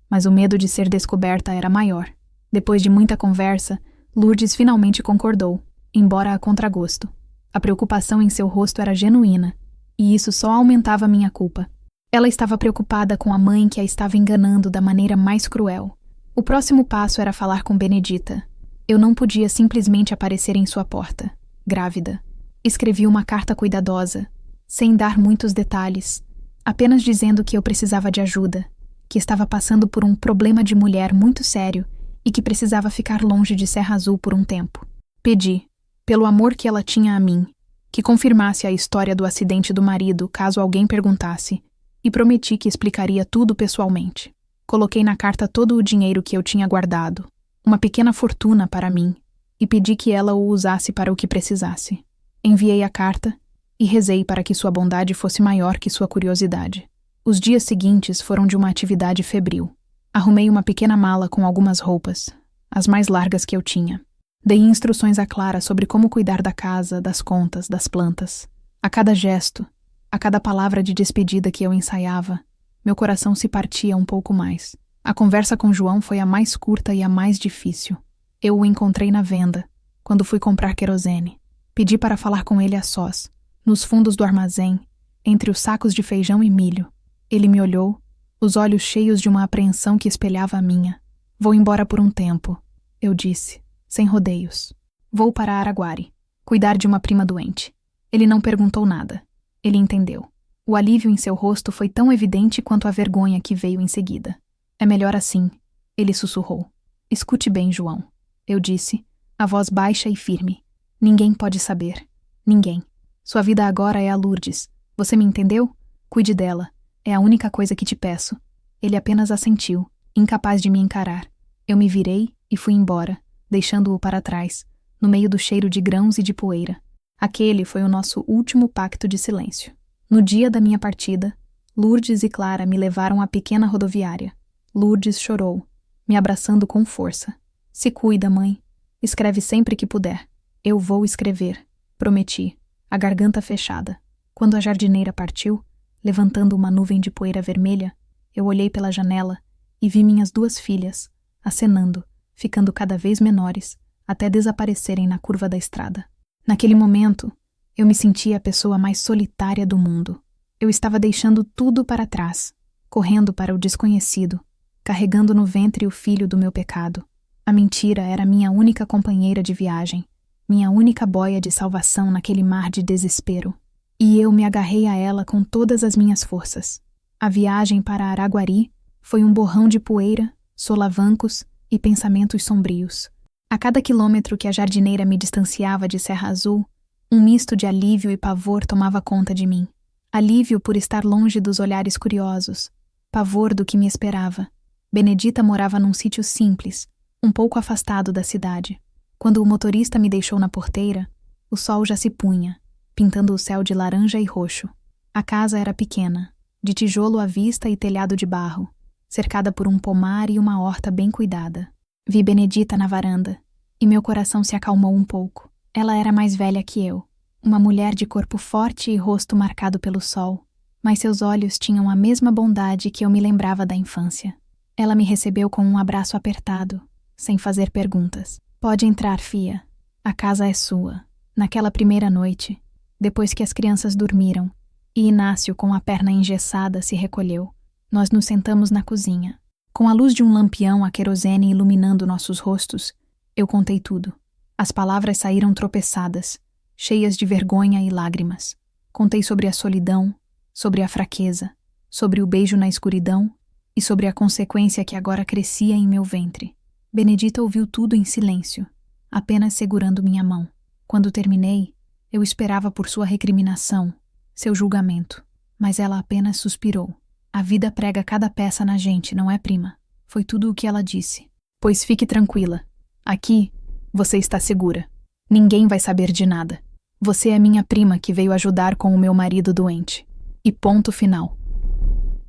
mas o medo de ser descoberta era maior. Depois de muita conversa, Lourdes finalmente concordou, embora a contragosto. A preocupação em seu rosto era genuína, e isso só aumentava minha culpa. Ela estava preocupada com a mãe que a estava enganando da maneira mais cruel. O próximo passo era falar com Benedita. Eu não podia simplesmente aparecer em sua porta, grávida. Escrevi uma carta cuidadosa, sem dar muitos detalhes, apenas dizendo que eu precisava de ajuda, que estava passando por um problema de mulher muito sério e que precisava ficar longe de Serra Azul por um tempo. Pedi, pelo amor que ela tinha a mim, que confirmasse a história do acidente do marido caso alguém perguntasse, e prometi que explicaria tudo pessoalmente. Coloquei na carta todo o dinheiro que eu tinha guardado, uma pequena fortuna para mim, e pedi que ela o usasse para o que precisasse. Enviei a carta e rezei para que sua bondade fosse maior que sua curiosidade. Os dias seguintes foram de uma atividade febril. Arrumei uma pequena mala com algumas roupas, as mais largas que eu tinha. Dei instruções a Clara sobre como cuidar da casa, das contas, das plantas. A cada gesto, a cada palavra de despedida que eu ensaiava, meu coração se partia um pouco mais. A conversa com João foi a mais curta e a mais difícil. Eu o encontrei na venda, quando fui comprar querosene. Pedi para falar com ele a sós, nos fundos do armazém, entre os sacos de feijão e milho. Ele me olhou, os olhos cheios de uma apreensão que espelhava a minha. Vou embora por um tempo, eu disse, sem rodeios. Vou para Araguari, cuidar de uma prima doente. Ele não perguntou nada. Ele entendeu. O alívio em seu rosto foi tão evidente quanto a vergonha que veio em seguida. É melhor assim, ele sussurrou. Escute bem, João, eu disse, a voz baixa e firme. Ninguém pode saber. Ninguém. Sua vida agora é a Lourdes. Você me entendeu? Cuide dela. É a única coisa que te peço. Ele apenas assentiu, incapaz de me encarar. Eu me virei e fui embora, deixando-o para trás, no meio do cheiro de grãos e de poeira. Aquele foi o nosso último pacto de silêncio. No dia da minha partida, Lourdes e Clara me levaram à pequena rodoviária. Lourdes chorou, me abraçando com força. Se cuida, mãe. Escreve sempre que puder. Eu vou escrever, prometi, a garganta fechada. Quando a jardineira partiu, levantando uma nuvem de poeira vermelha, eu olhei pela janela e vi minhas 2 filhas, acenando, ficando cada vez menores, até desaparecerem na curva da estrada. Naquele momento, eu me sentia a pessoa mais solitária do mundo. Eu estava deixando tudo para trás, correndo para o desconhecido, carregando no ventre o filho do meu pecado. A mentira era minha única companheira de viagem, minha única boia de salvação naquele mar de desespero. E eu me agarrei a ela com todas as minhas forças. A viagem para Araguari foi um borrão de poeira, solavancos e pensamentos sombrios. A cada quilômetro que a jardineira me distanciava de Serra Azul, um misto de alívio e pavor tomava conta de mim. Alívio por estar longe dos olhares curiosos, pavor do que me esperava. Benedita morava num sítio simples, um pouco afastado da cidade. Quando o motorista me deixou na porteira, o sol já se punha, pintando o céu de laranja e roxo. A casa era pequena, de tijolo à vista e telhado de barro, cercada por um pomar e uma horta bem cuidada. Vi Benedita na varanda, e meu coração se acalmou um pouco. Ela era mais velha que eu, uma mulher de corpo forte e rosto marcado pelo sol, mas seus olhos tinham a mesma bondade que eu me lembrava da infância. Ela me recebeu com um abraço apertado, sem fazer perguntas. Pode entrar, fia. A casa é sua. Naquela primeira noite, depois que as crianças dormiram, e Inácio, com a perna engessada, se recolheu, nós nos sentamos na cozinha. Com a luz de um lampião a querosene iluminando nossos rostos, eu contei tudo. As palavras saíram tropeçadas, cheias de vergonha e lágrimas. Contei sobre a solidão, sobre a fraqueza, sobre o beijo na escuridão e sobre a consequência que agora crescia em meu ventre. Benedita ouviu tudo em silêncio, apenas segurando minha mão. Quando terminei, eu esperava por sua recriminação, seu julgamento, mas ela apenas suspirou. A vida prega cada peça na gente, não é, prima? Foi tudo o que ela disse. Pois fique tranquila. Aqui, você está segura. Ninguém vai saber de nada. Você é minha prima que veio ajudar com o meu marido doente. E ponto final.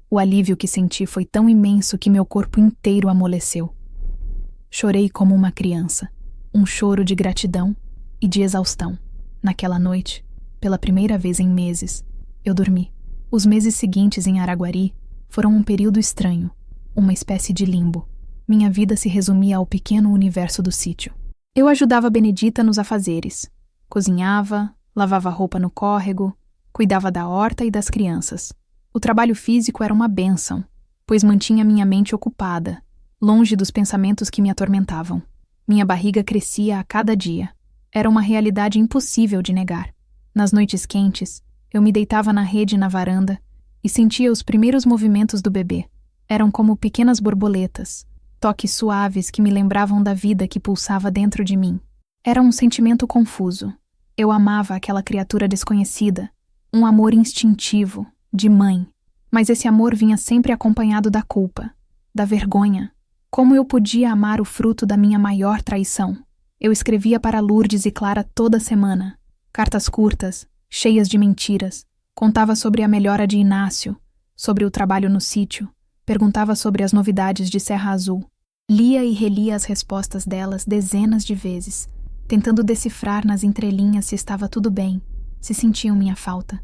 O alívio que senti foi tão imenso que meu corpo inteiro amoleceu. Chorei como uma criança, um choro de gratidão e de exaustão. Naquela noite, pela primeira vez em meses, eu dormi. Os meses seguintes em Araguari foram um período estranho, uma espécie de limbo. Minha vida se resumia ao pequeno universo do sítio. Eu ajudava Benedita nos afazeres. Cozinhava, lavava roupa no córrego, cuidava da horta e das crianças. O trabalho físico era uma bênção, pois mantinha minha mente ocupada, longe dos pensamentos que me atormentavam. Minha barriga crescia a cada dia. Era uma realidade impossível de negar. Nas noites quentes, eu me deitava na rede na varanda e sentia os primeiros movimentos do bebê. Eram como pequenas borboletas, toques suaves que me lembravam da vida que pulsava dentro de mim. Era um sentimento confuso. Eu amava aquela criatura desconhecida, um amor instintivo, de mãe. Mas esse amor vinha sempre acompanhado da culpa, da vergonha. Como eu podia amar o fruto da minha maior traição? Eu escrevia para Lourdes e Clara toda semana. Cartas curtas, cheias de mentiras. Contava sobre a melhora de Inácio, sobre o trabalho no sítio. Perguntava sobre as novidades de Serra Azul. Lia e relia as respostas delas dezenas de vezes, tentando decifrar nas entrelinhas se estava tudo bem, se sentiam minha falta.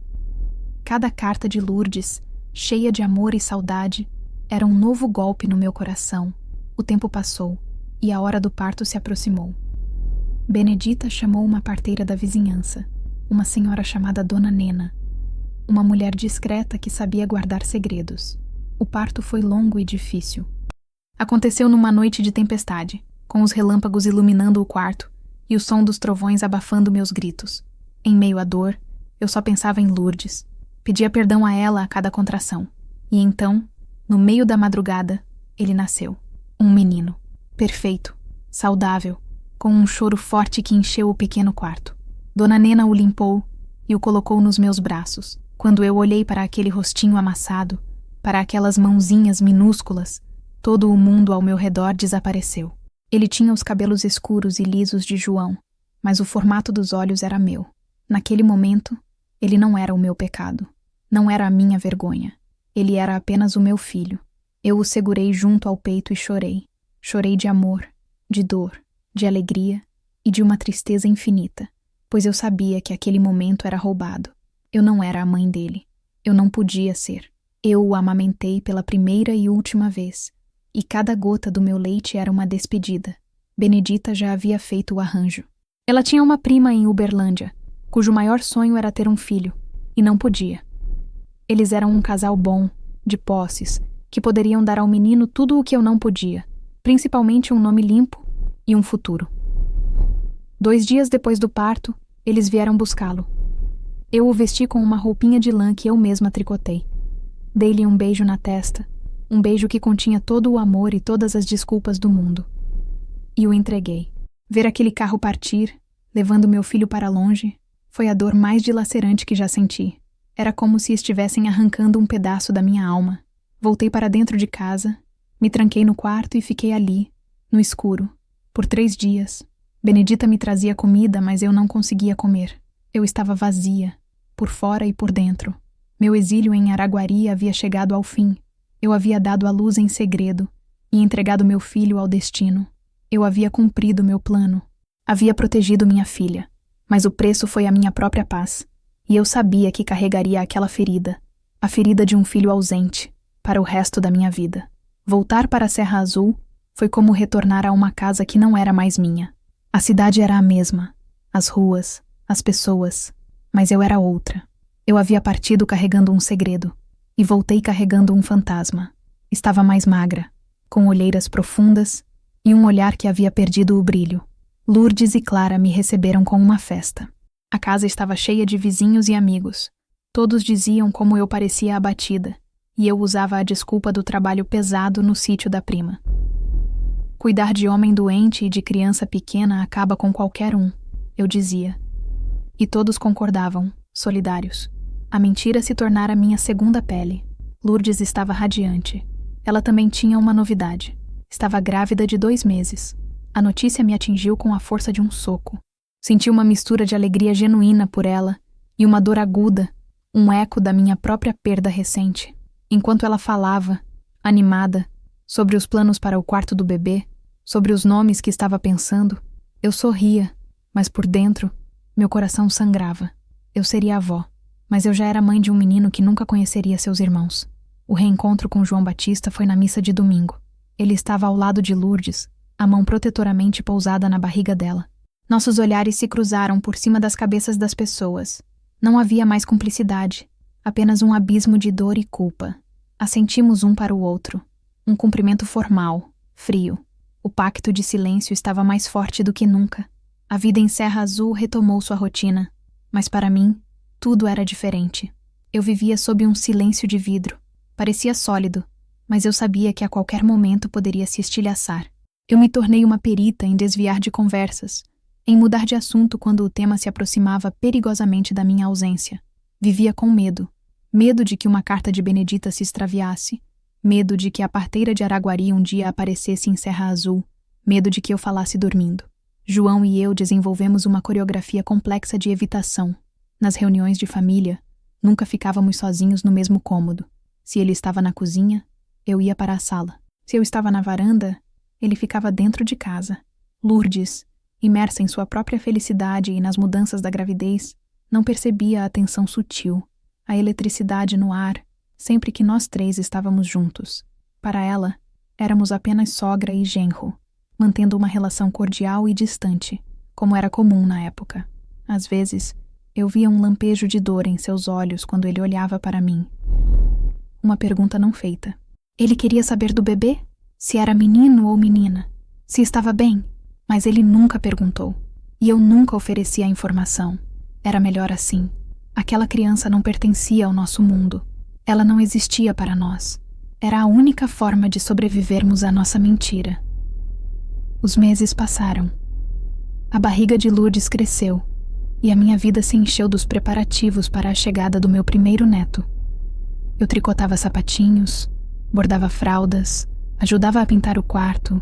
Cada carta de Lourdes, cheia de amor e saudade, era um novo golpe no meu coração. O tempo passou e a hora do parto se aproximou. Benedita chamou uma parteira da vizinhança, uma senhora chamada Dona Nena, uma mulher discreta que sabia guardar segredos. O parto foi longo e difícil. Aconteceu numa noite de tempestade, com os relâmpagos iluminando o quarto e o som dos trovões abafando meus gritos. Em meio à dor, eu só pensava em Lourdes. Pedia perdão a ela a cada contração. E então, no meio da madrugada, ele nasceu. Um menino. Perfeito. Saudável. Com um choro forte que encheu o pequeno quarto. Dona Nena o limpou e o colocou nos meus braços. Quando eu olhei para aquele rostinho amassado, para aquelas mãozinhas minúsculas, todo o mundo ao meu redor desapareceu. Ele tinha os cabelos escuros e lisos de João, mas o formato dos olhos era meu. Naquele momento, ele não era o meu pecado. Não era a minha vergonha. Ele era apenas o meu filho. Eu o segurei junto ao peito e chorei. Chorei de amor, de dor, de alegria e de uma tristeza infinita, pois eu sabia que aquele momento era roubado. Eu não era a mãe dele. Eu não podia ser. Eu o amamentei pela primeira e última vez, e cada gota do meu leite era uma despedida. Benedita já havia feito o arranjo. Ela tinha uma prima em Uberlândia, cujo maior sonho era ter um filho, e não podia. Eles eram um casal bom, de posses, que poderiam dar ao menino tudo o que eu não podia, principalmente um nome limpo e um futuro. 2 dias depois do parto, eles vieram buscá-lo. Eu o vesti com uma roupinha de lã que eu mesma tricotei. Dei-lhe um beijo na testa, um beijo que continha todo o amor e todas as desculpas do mundo. E o entreguei. Ver aquele carro partir, levando meu filho para longe, foi a dor mais dilacerante que já senti. Era como se estivessem arrancando um pedaço da minha alma. Voltei para dentro de casa, me tranquei no quarto e fiquei ali, no escuro, por 3 dias. Benedita me trazia comida, mas eu não conseguia comer. Eu estava vazia, por fora e por dentro. Meu exílio em Araguari havia chegado ao fim. Eu havia dado à luz em segredo e entregado meu filho ao destino. Eu havia cumprido meu plano. Havia protegido minha filha, mas o preço foi a minha própria paz. E eu sabia que carregaria aquela ferida, a ferida de um filho ausente, para o resto da minha vida. Voltar para a Serra Azul foi como retornar a uma casa que não era mais minha. A cidade era a mesma, as ruas, as pessoas, mas eu era outra. Eu havia partido carregando um segredo e voltei carregando um fantasma. Estava mais magra, com olheiras profundas e um olhar que havia perdido o brilho. Lourdes e Clara me receberam com uma festa. A casa estava cheia de vizinhos e amigos. Todos diziam como eu parecia abatida, e eu usava a desculpa do trabalho pesado no sítio da prima. Cuidar de homem doente e de criança pequena acaba com qualquer um, eu dizia. E todos concordavam, solidários. A mentira se tornara minha segunda pele. Lourdes estava radiante. Ela também tinha uma novidade. Estava grávida de 2 meses. A notícia me atingiu com a força de um soco. Senti uma mistura de alegria genuína por ela e uma dor aguda, um eco da minha própria perda recente. Enquanto ela falava, animada, sobre os planos para o quarto do bebê, sobre os nomes que estava pensando, eu sorria, mas por dentro, meu coração sangrava. Eu seria avó, mas eu já era mãe de um menino que nunca conheceria seus irmãos. O reencontro com João Batista foi na missa de domingo. Ele estava ao lado de Lourdes, a mão protetoramente pousada na barriga dela. Nossos olhares se cruzaram por cima das cabeças das pessoas. Não havia mais cumplicidade, apenas um abismo de dor e culpa. Assentimos um para o outro. Um cumprimento formal, frio. O pacto de silêncio estava mais forte do que nunca. A vida em Serra Azul retomou sua rotina, mas para mim, tudo era diferente. Eu vivia sob um silêncio de vidro. Parecia sólido, mas eu sabia que a qualquer momento poderia se estilhaçar. Eu me tornei uma perita em desviar de conversas, em mudar de assunto quando o tema se aproximava perigosamente da minha ausência. Vivia com medo. Medo de que uma carta de Benedita se extraviasse. Medo de que a parteira de Araguari um dia aparecesse em Serra Azul. Medo de que eu falasse dormindo. João e eu desenvolvemos uma coreografia complexa de evitação. Nas reuniões de família, nunca ficávamos sozinhos no mesmo cômodo. Se ele estava na cozinha, eu ia para a sala. Se eu estava na varanda, ele ficava dentro de casa. Lourdes, imersa em sua própria felicidade e nas mudanças da gravidez, não percebia a tensão sutil, a eletricidade no ar, sempre que nós três estávamos juntos. Para ela, éramos apenas sogra e genro, mantendo uma relação cordial e distante, como era comum na época. Às vezes, eu via um lampejo de dor em seus olhos quando ele olhava para mim. Uma pergunta não feita. Ele queria saber do bebê? Se era menino ou menina? Se estava bem? Mas ele nunca perguntou. E eu nunca ofereci a informação. Era melhor assim. Aquela criança não pertencia ao nosso mundo. Ela não existia para nós. Era a única forma de sobrevivermos à nossa mentira. Os meses passaram. A barriga de Lourdes cresceu, e a minha vida se encheu dos preparativos para a chegada do meu primeiro neto. Eu tricotava sapatinhos, bordava fraldas, ajudava a pintar o quarto.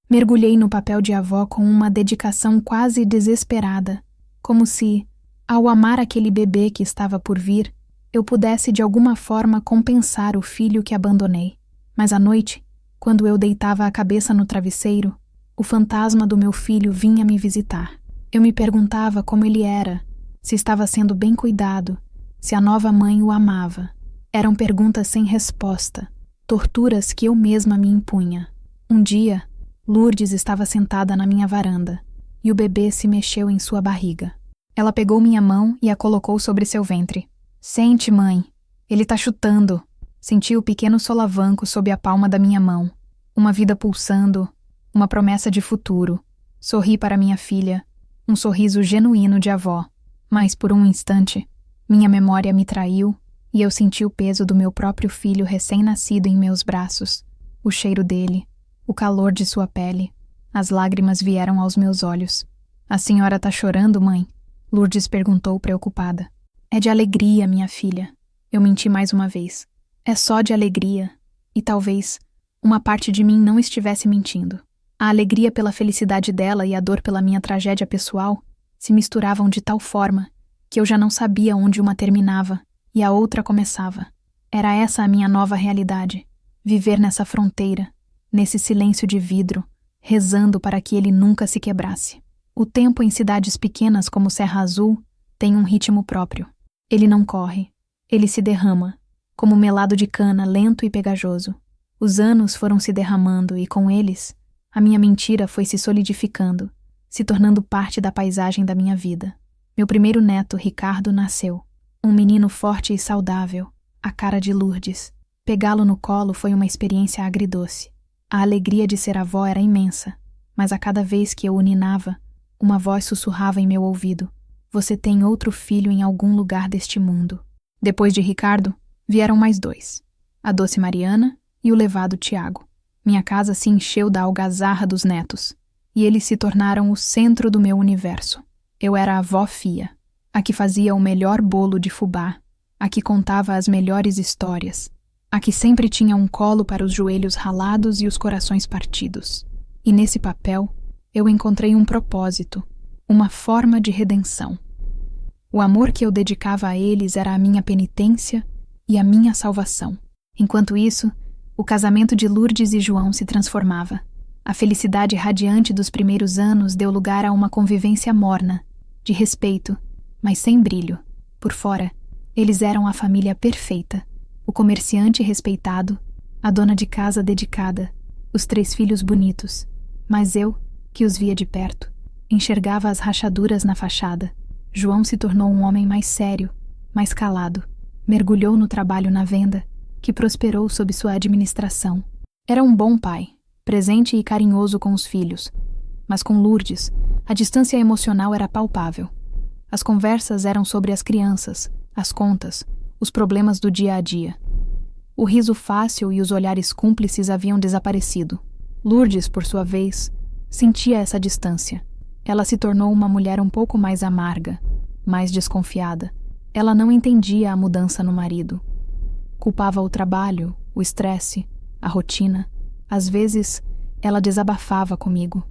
Mergulhei no papel de avó com uma dedicação quase desesperada, como se, ao amar aquele bebê que estava por vir, eu pudesse de alguma forma compensar o filho que abandonei. Mas à noite, quando eu deitava a cabeça no travesseiro, o fantasma do meu filho vinha me visitar. Eu me perguntava como ele era, se estava sendo bem cuidado, se a nova mãe o amava. Eram perguntas sem resposta, torturas que eu mesma me impunha. Um dia, Lourdes estava sentada na minha varanda, e o bebê se mexeu em sua barriga. Ela pegou minha mão e a colocou sobre seu ventre. Sente, mãe. Ele tá chutando. Senti o pequeno solavanco sob a palma da minha mão. Uma vida pulsando, uma promessa de futuro. Sorri para minha filha, um sorriso genuíno de avó. Mas por um instante, minha memória me traiu e eu senti o peso do meu próprio filho recém-nascido em meus braços. O cheiro dele, o calor de sua pele. As lágrimas vieram aos meus olhos. A senhora tá chorando, mãe? Lourdes perguntou preocupada. É de alegria, minha filha. Eu menti mais uma vez. É só de alegria. E talvez uma parte de mim não estivesse mentindo. A alegria pela felicidade dela e a dor pela minha tragédia pessoal se misturavam de tal forma que eu já não sabia onde uma terminava e a outra começava. Era essa a minha nova realidade. Viver nessa fronteira, nesse silêncio de vidro, rezando para que ele nunca se quebrasse. O tempo em cidades pequenas como Serra Azul tem um ritmo próprio. Ele não corre, ele se derrama, como melado de cana lento e pegajoso. Os anos foram se derramando e, com eles, a minha mentira foi se solidificando, se tornando parte da paisagem da minha vida. Meu primeiro neto, Ricardo, nasceu. Um menino forte e saudável, a cara de Lourdes. Pegá-lo no colo foi uma experiência agridoce. A alegria de ser avó era imensa, mas a cada vez que eu o ninava, uma voz sussurrava em meu ouvido: você tem outro filho em algum lugar deste mundo. Depois de Ricardo, vieram mais dois, a doce Mariana e o levado Tiago. Minha casa se encheu da algazarra dos netos, e eles se tornaram o centro do meu universo. Eu era a avó Fia, a que fazia o melhor bolo de fubá, a que contava as melhores histórias, a que sempre tinha um colo para os joelhos ralados e os corações partidos. E nesse papel, eu encontrei um propósito, uma forma de redenção. O amor que eu dedicava a eles era a minha penitência e a minha salvação. Enquanto isso, o casamento de Lourdes e João se transformava. A felicidade radiante dos primeiros anos deu lugar a uma convivência morna, de respeito, mas sem brilho. Por fora, eles eram a família perfeita, o comerciante respeitado, a dona de casa dedicada, os 3 filhos bonitos. Mas eu, que os via de perto, enxergava as rachaduras na fachada. João se tornou um homem mais sério, mais calado. Mergulhou no trabalho na venda, que prosperou sob sua administração. Era um bom pai, presente e carinhoso com os filhos. Mas com Lourdes, a distância emocional era palpável. As conversas eram sobre as crianças, as contas, os problemas do dia a dia. O riso fácil e os olhares cúmplices haviam desaparecido. Lourdes, por sua vez, sentia essa distância. Ela se tornou uma mulher um pouco mais amarga, mais desconfiada. Ela não entendia a mudança no marido. Culpava o trabalho, o estresse, a rotina. Às vezes, ela desabafava comigo.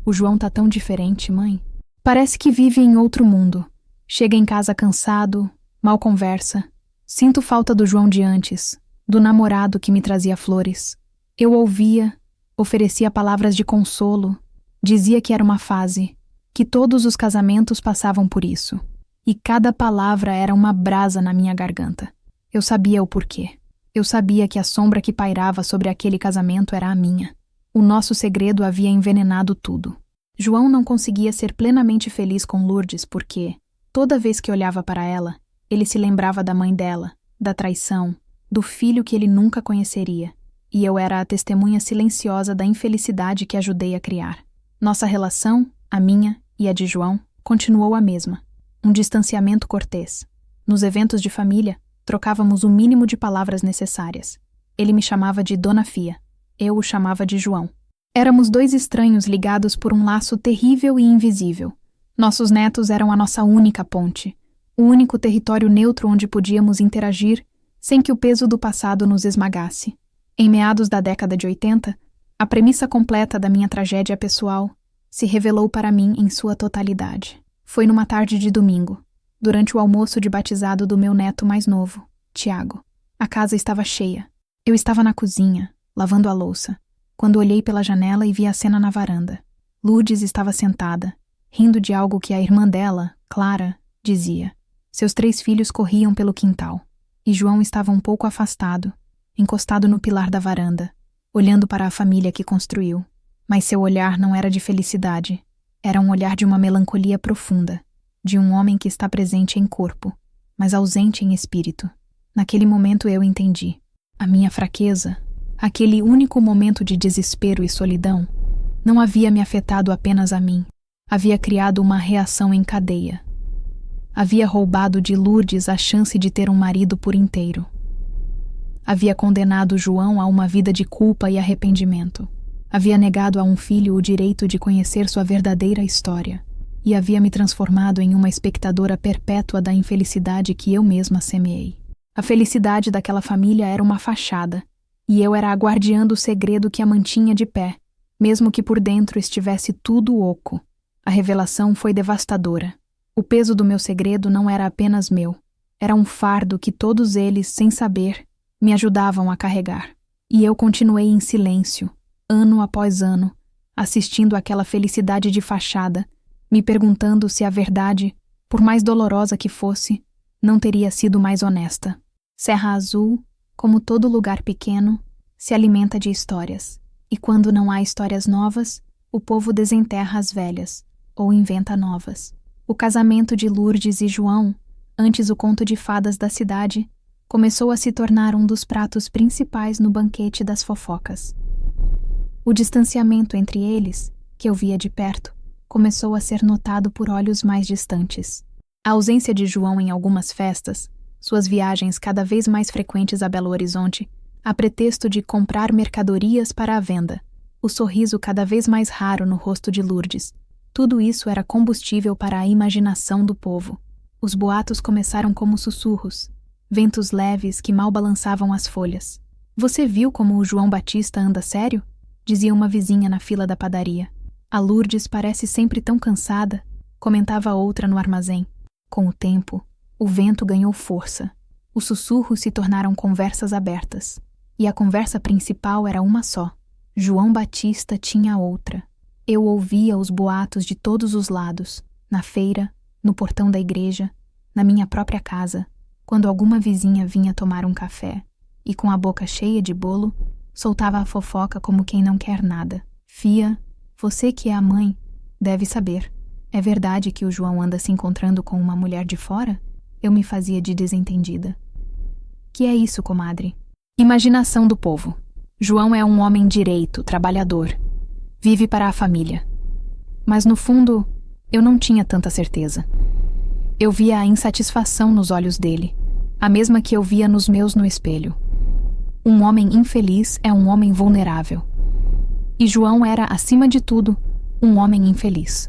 O João tá tão diferente, mãe. Parece que vive em outro mundo. Chega em casa cansado, mal conversa. Sinto falta do João de antes, do namorado que me trazia flores. Eu ouvia, oferecia palavras de consolo, dizia que era uma fase, que todos os casamentos passavam por isso. E cada palavra era uma brasa na minha garganta. Eu sabia o porquê. Eu sabia que a sombra que pairava sobre aquele casamento era a minha. O nosso segredo havia envenenado tudo. João não conseguia ser plenamente feliz com Lourdes porque, toda vez que olhava para ela, ele se lembrava da mãe dela, da traição, do filho que ele nunca conheceria. E eu era a testemunha silenciosa da infelicidade que ajudei a criar. Nossa relação, a minha e a de João, continuou a mesma. Um distanciamento cortês. Nos eventos de família, trocávamos o mínimo de palavras necessárias. Ele me chamava de Dona Fia. Eu o chamava de João. Éramos 2 estranhos ligados por um laço terrível e invisível. Nossos netos eram a nossa única ponte, o único território neutro onde podíamos interagir sem que o peso do passado nos esmagasse. Em meados da década de 80, a premissa completa da minha tragédia pessoal se revelou para mim em sua totalidade. Foi numa tarde de domingo, durante o almoço de batizado do meu neto mais novo, Tiago. A casa estava cheia. Eu estava na cozinha, lavando a louça, quando olhei pela janela e vi a cena na varanda. Lourdes estava sentada, rindo de algo que a irmã dela, Clara, dizia. Seus 3 filhos corriam pelo quintal, e João estava um pouco afastado, encostado no pilar da varanda, olhando para a família que construiu. Mas seu olhar não era de felicidade. Era um olhar de uma melancolia profunda, de um homem que está presente em corpo, mas ausente em espírito. Naquele momento eu entendi. A minha fraqueza, aquele único momento de desespero e solidão, não havia me afetado apenas a mim. Havia criado uma reação em cadeia. Havia roubado de Lourdes a chance de ter um marido por inteiro. Havia condenado João a uma vida de culpa e arrependimento. Havia negado a um filho o direito de conhecer sua verdadeira história. E havia me transformado em uma espectadora perpétua da infelicidade que eu mesma semeei. A felicidade daquela família era uma fachada, e eu era a guardiã do segredo que a mantinha de pé, mesmo que por dentro estivesse tudo oco. A revelação foi devastadora. O peso do meu segredo não era apenas meu. Era um fardo que todos eles, sem saber, me ajudavam a carregar. E eu continuei em silêncio, ano após ano, assistindo àquela felicidade de fachada, me perguntando se a verdade, por mais dolorosa que fosse, não teria sido mais honesta. Serra Azul, como todo lugar pequeno, se alimenta de histórias. E quando não há histórias novas, o povo desenterra as velhas, ou inventa novas. O casamento de Lourdes e João, antes o conto de fadas da cidade, começou a se tornar um dos pratos principais no banquete das fofocas. O distanciamento entre eles, que eu via de perto, começou a ser notado por olhos mais distantes. A ausência de João em algumas festas, suas viagens cada vez mais frequentes a Belo Horizonte, a pretexto de comprar mercadorias para a venda, o sorriso cada vez mais raro no rosto de Lourdes, tudo isso era combustível para a imaginação do povo. Os boatos começaram como sussurros, ventos leves que mal balançavam as folhas. "Você viu como o João Batista anda sério?" dizia uma vizinha na fila da padaria. A Lourdes parece sempre tão cansada, comentava outra no armazém. Com o tempo, o vento ganhou força. Os sussurros se tornaram conversas abertas. E a conversa principal era uma só. João Batista tinha outra. Eu ouvia os boatos de todos os lados, na feira, no portão da igreja, na minha própria casa, quando alguma vizinha vinha tomar um café e, com a boca cheia de bolo, soltava a fofoca como quem não quer nada. Fia, você que é a mãe, deve saber. É verdade que o João anda se encontrando com uma mulher de fora? Eu me fazia de desentendida. Que é isso, comadre? Imaginação do povo. João é um homem direito, trabalhador. Vive para a família. Mas no fundo, eu não tinha tanta certeza. Eu via a insatisfação nos olhos dele, a mesma que eu via nos meus no espelho. Um homem infeliz é um homem vulnerável. E João era, acima de tudo, um homem infeliz.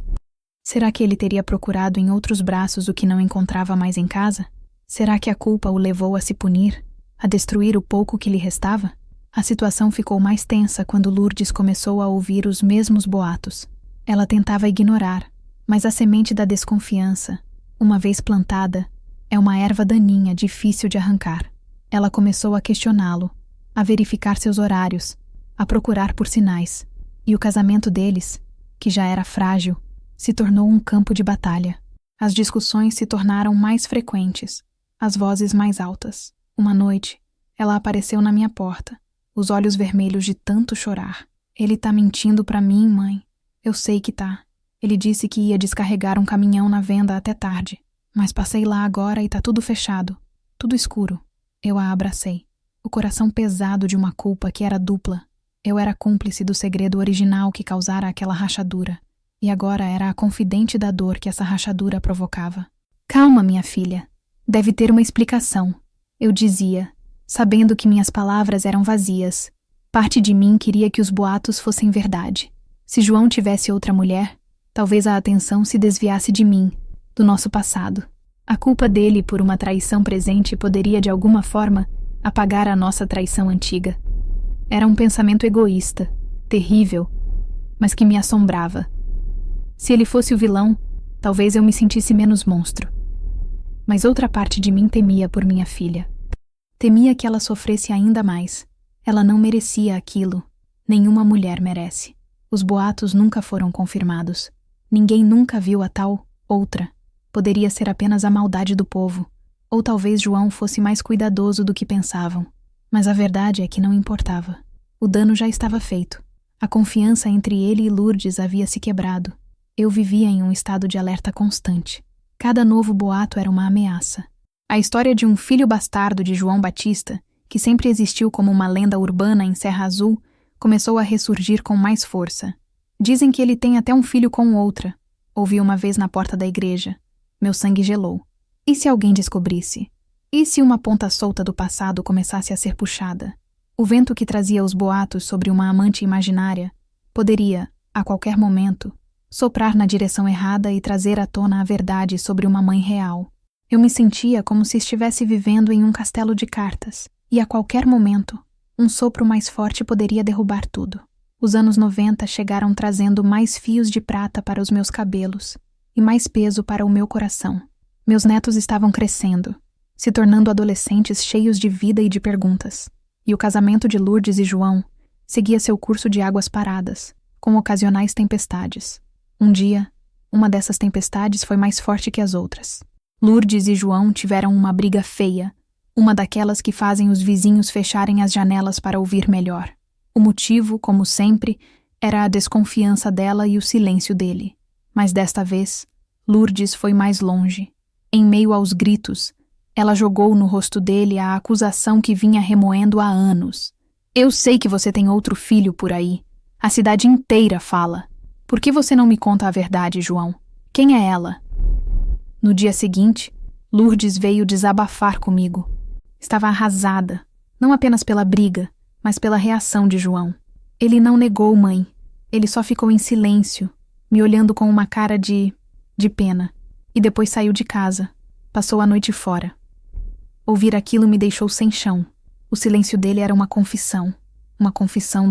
Será que ele teria procurado em outros braços o que não encontrava mais em casa? Será que a culpa o levou a se punir, a destruir o pouco que lhe restava? A situação ficou mais tensa quando Lourdes começou a ouvir os mesmos boatos. Ela tentava ignorar, mas a semente da desconfiança, uma vez plantada, é uma erva daninha difícil de arrancar. Ela começou a questioná-lo, a verificar seus horários, a procurar por sinais. E o casamento deles, que já era frágil, se tornou um campo de batalha. As discussões se tornaram mais frequentes, as vozes mais altas. Uma noite, ela apareceu na minha porta, os olhos vermelhos de tanto chorar. Ele tá mentindo pra mim, mãe. Eu sei que tá. Ele disse que ia descarregar um caminhão na venda até tarde. Mas passei lá agora e tá tudo fechado. Tudo escuro. Eu a abracei. O coração pesado de uma culpa que era dupla. Eu era cúmplice do segredo original que causara aquela rachadura. E agora era a confidente da dor que essa rachadura provocava. Calma, minha filha. Deve ter uma explicação. Eu dizia, sabendo que minhas palavras eram vazias. Parte de mim queria que os boatos fossem verdade. Se João tivesse outra mulher, talvez a atenção se desviasse de mim, do nosso passado. A culpa dele por uma traição presente poderia, de alguma forma, apagar a nossa traição antiga. Era um pensamento egoísta, terrível, mas que me assombrava. Se ele fosse o vilão, talvez eu me sentisse menos monstro. Mas outra parte de mim temia por minha filha. Temia que ela sofresse ainda mais. Ela não merecia aquilo. Nenhuma mulher merece. Os boatos nunca foram confirmados. Ninguém nunca viu a tal outra. Poderia ser apenas a maldade do povo. Ou talvez João fosse mais cuidadoso do que pensavam. Mas a verdade é que não importava. O dano já estava feito. A confiança entre ele e Lourdes havia se quebrado. Eu vivia em um estado de alerta constante. Cada novo boato era uma ameaça. A história de um filho bastardo de João Batista, que sempre existiu como uma lenda urbana em Serra Azul, começou a ressurgir com mais força. Dizem que ele tem até um filho com outra. Ouvi uma vez na porta da igreja. Meu sangue gelou. E se alguém descobrisse? E se uma ponta solta do passado começasse a ser puxada? O vento que trazia os boatos sobre uma amante imaginária poderia, a qualquer momento, soprar na direção errada e trazer à tona a verdade sobre uma mãe real. Eu me sentia como se estivesse vivendo em um castelo de cartas, e a qualquer momento, um sopro mais forte poderia derrubar tudo. Os anos 90 chegaram trazendo mais fios de prata para os meus cabelos e mais peso para o meu coração. Meus netos estavam crescendo, se tornando adolescentes cheios de vida e de perguntas. E o casamento de Lourdes e João seguia seu curso de águas paradas, com ocasionais tempestades. Um dia, uma dessas tempestades foi mais forte que as outras. Lourdes e João tiveram uma briga feia, uma daquelas que fazem os vizinhos fecharem as janelas para ouvir melhor. O motivo, como sempre, era a desconfiança dela e o silêncio dele. Mas desta vez, Lourdes foi mais longe. Em meio aos gritos, ela jogou no rosto dele a acusação que vinha remoendo há anos. Eu sei que você tem outro filho por aí. A cidade inteira fala. Por que você não me conta a verdade, João? Quem é ela? No dia seguinte, Lourdes veio desabafar comigo. Estava arrasada, não apenas pela briga, mas pela reação de João. Ele não negou, mãe. Ele só ficou em silêncio, me olhando com uma cara de pena. E depois saiu de casa. Passou a noite fora. Ouvir aquilo me deixou sem chão. O silêncio dele era uma confissão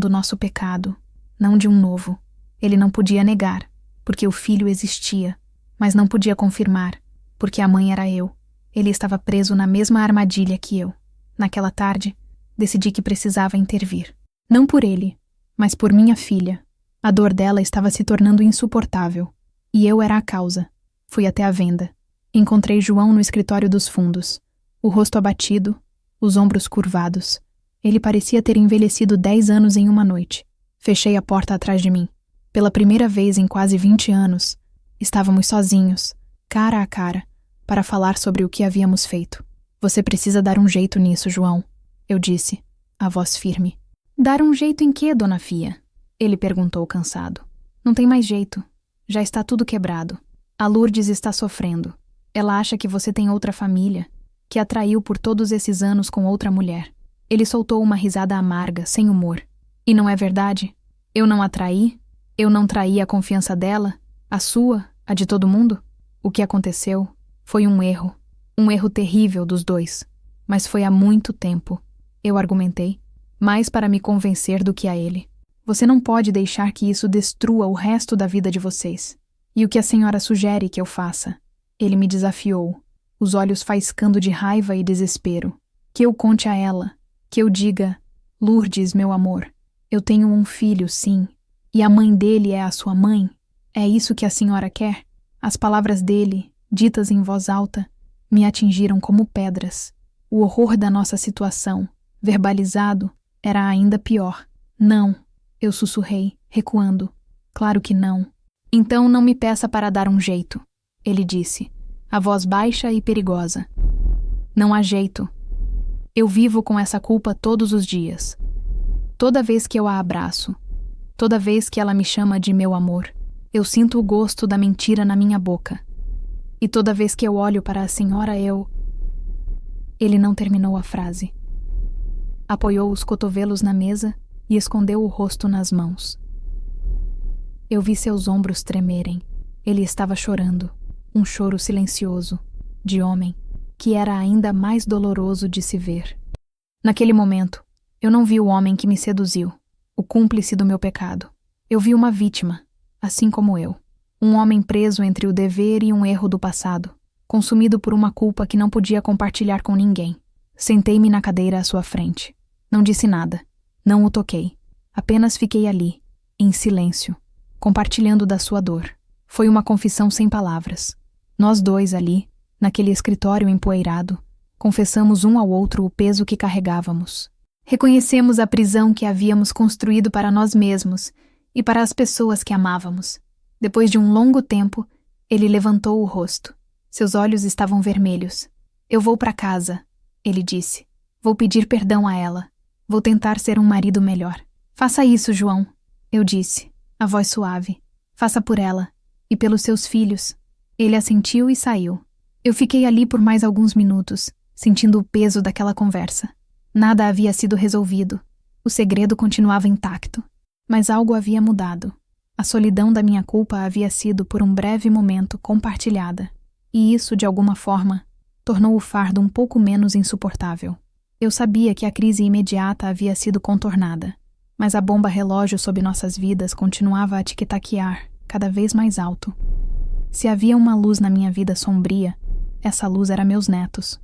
do nosso pecado, não de um novo. Ele não podia negar, porque o filho existia, mas não podia confirmar, porque a mãe era eu. Ele estava preso na mesma armadilha que eu. Naquela tarde, decidi que precisava intervir. Não por ele, mas por minha filha. A dor dela estava se tornando insuportável, e eu era a causa. Fui até a venda. Encontrei João no escritório dos fundos, o rosto abatido, os ombros curvados. Ele parecia ter envelhecido 10 anos em uma noite. Fechei a porta atrás de mim. Pela primeira vez em quase 20 anos, estávamos sozinhos, cara a cara, para falar sobre o que havíamos feito. Você precisa dar um jeito nisso, João, eu disse, a voz firme. Dar um jeito em quê, dona Fia? Ele perguntou cansado. Não tem mais jeito. Já está tudo quebrado. A Lourdes está sofrendo. Ela acha que você tem outra família, que a traiu por todos esses anos com outra mulher. Ele soltou uma risada amarga, sem humor. E não é verdade? Eu não a traí? Eu não traí a confiança dela? A sua? A de todo mundo? O que aconteceu foi um erro. Um erro terrível dos dois. Mas foi há muito tempo. Eu argumentei, mais para me convencer do que a ele. Você não pode deixar que isso destrua o resto da vida de vocês. E o que a senhora sugere que eu faça? Ele me desafiou, os olhos faiscando de raiva e desespero. Que eu conte a ela, que eu diga, Lourdes, meu amor, eu tenho um filho, sim, e a mãe dele é a sua mãe? É isso que a senhora quer? As palavras dele, ditas em voz alta, me atingiram como pedras. O horror da nossa situação, verbalizado, era ainda pior. Não, eu sussurrei, recuando. Claro que não. Então não me peça para dar um jeito, ele disse, a voz baixa e perigosa. Não há jeito. Eu vivo com essa culpa todos os dias. Toda vez que eu a abraço, toda vez que ela me chama de meu amor, eu sinto o gosto da mentira na minha boca. E toda vez que eu olho para a senhora, eu... Ele não terminou a frase. Apoiou os cotovelos na mesa e escondeu o rosto nas mãos. Eu vi seus ombros tremerem. Ele estava chorando, um choro silencioso, de homem, que era ainda mais doloroso de se ver. Naquele momento, eu não vi o homem que me seduziu, o cúmplice do meu pecado. Eu vi uma vítima, assim como eu. Um homem preso entre o dever e um erro do passado, consumido por uma culpa que não podia compartilhar com ninguém. Sentei-me na cadeira à sua frente. Não disse nada. Não o toquei. Apenas fiquei ali, em silêncio, compartilhando da sua dor. Foi uma confissão sem palavras. Nós dois ali, naquele escritório empoeirado, confessamos um ao outro o peso que carregávamos. Reconhecemos a prisão que havíamos construído para nós mesmos e para as pessoas que amávamos. Depois de um longo tempo, ele levantou o rosto. Seus olhos estavam vermelhos. Eu vou para casa, ele disse. Vou pedir perdão a ela. Vou tentar ser um marido melhor. Faça isso, João, eu disse, a voz suave. Faça por ela e pelos seus filhos. Ele assentiu e saiu. Eu fiquei ali por mais alguns minutos, sentindo o peso daquela conversa. Nada havia sido resolvido. O segredo continuava intacto. Mas algo havia mudado. A solidão da minha culpa havia sido, por um breve momento, compartilhada. E isso, de alguma forma, tornou o fardo um pouco menos insuportável. Eu sabia que a crise imediata havia sido contornada, mas a bomba relógio sob nossas vidas continuava a tic-taquear, cada vez mais alto. Se havia uma luz na minha vida sombria, essa luz era meus netos.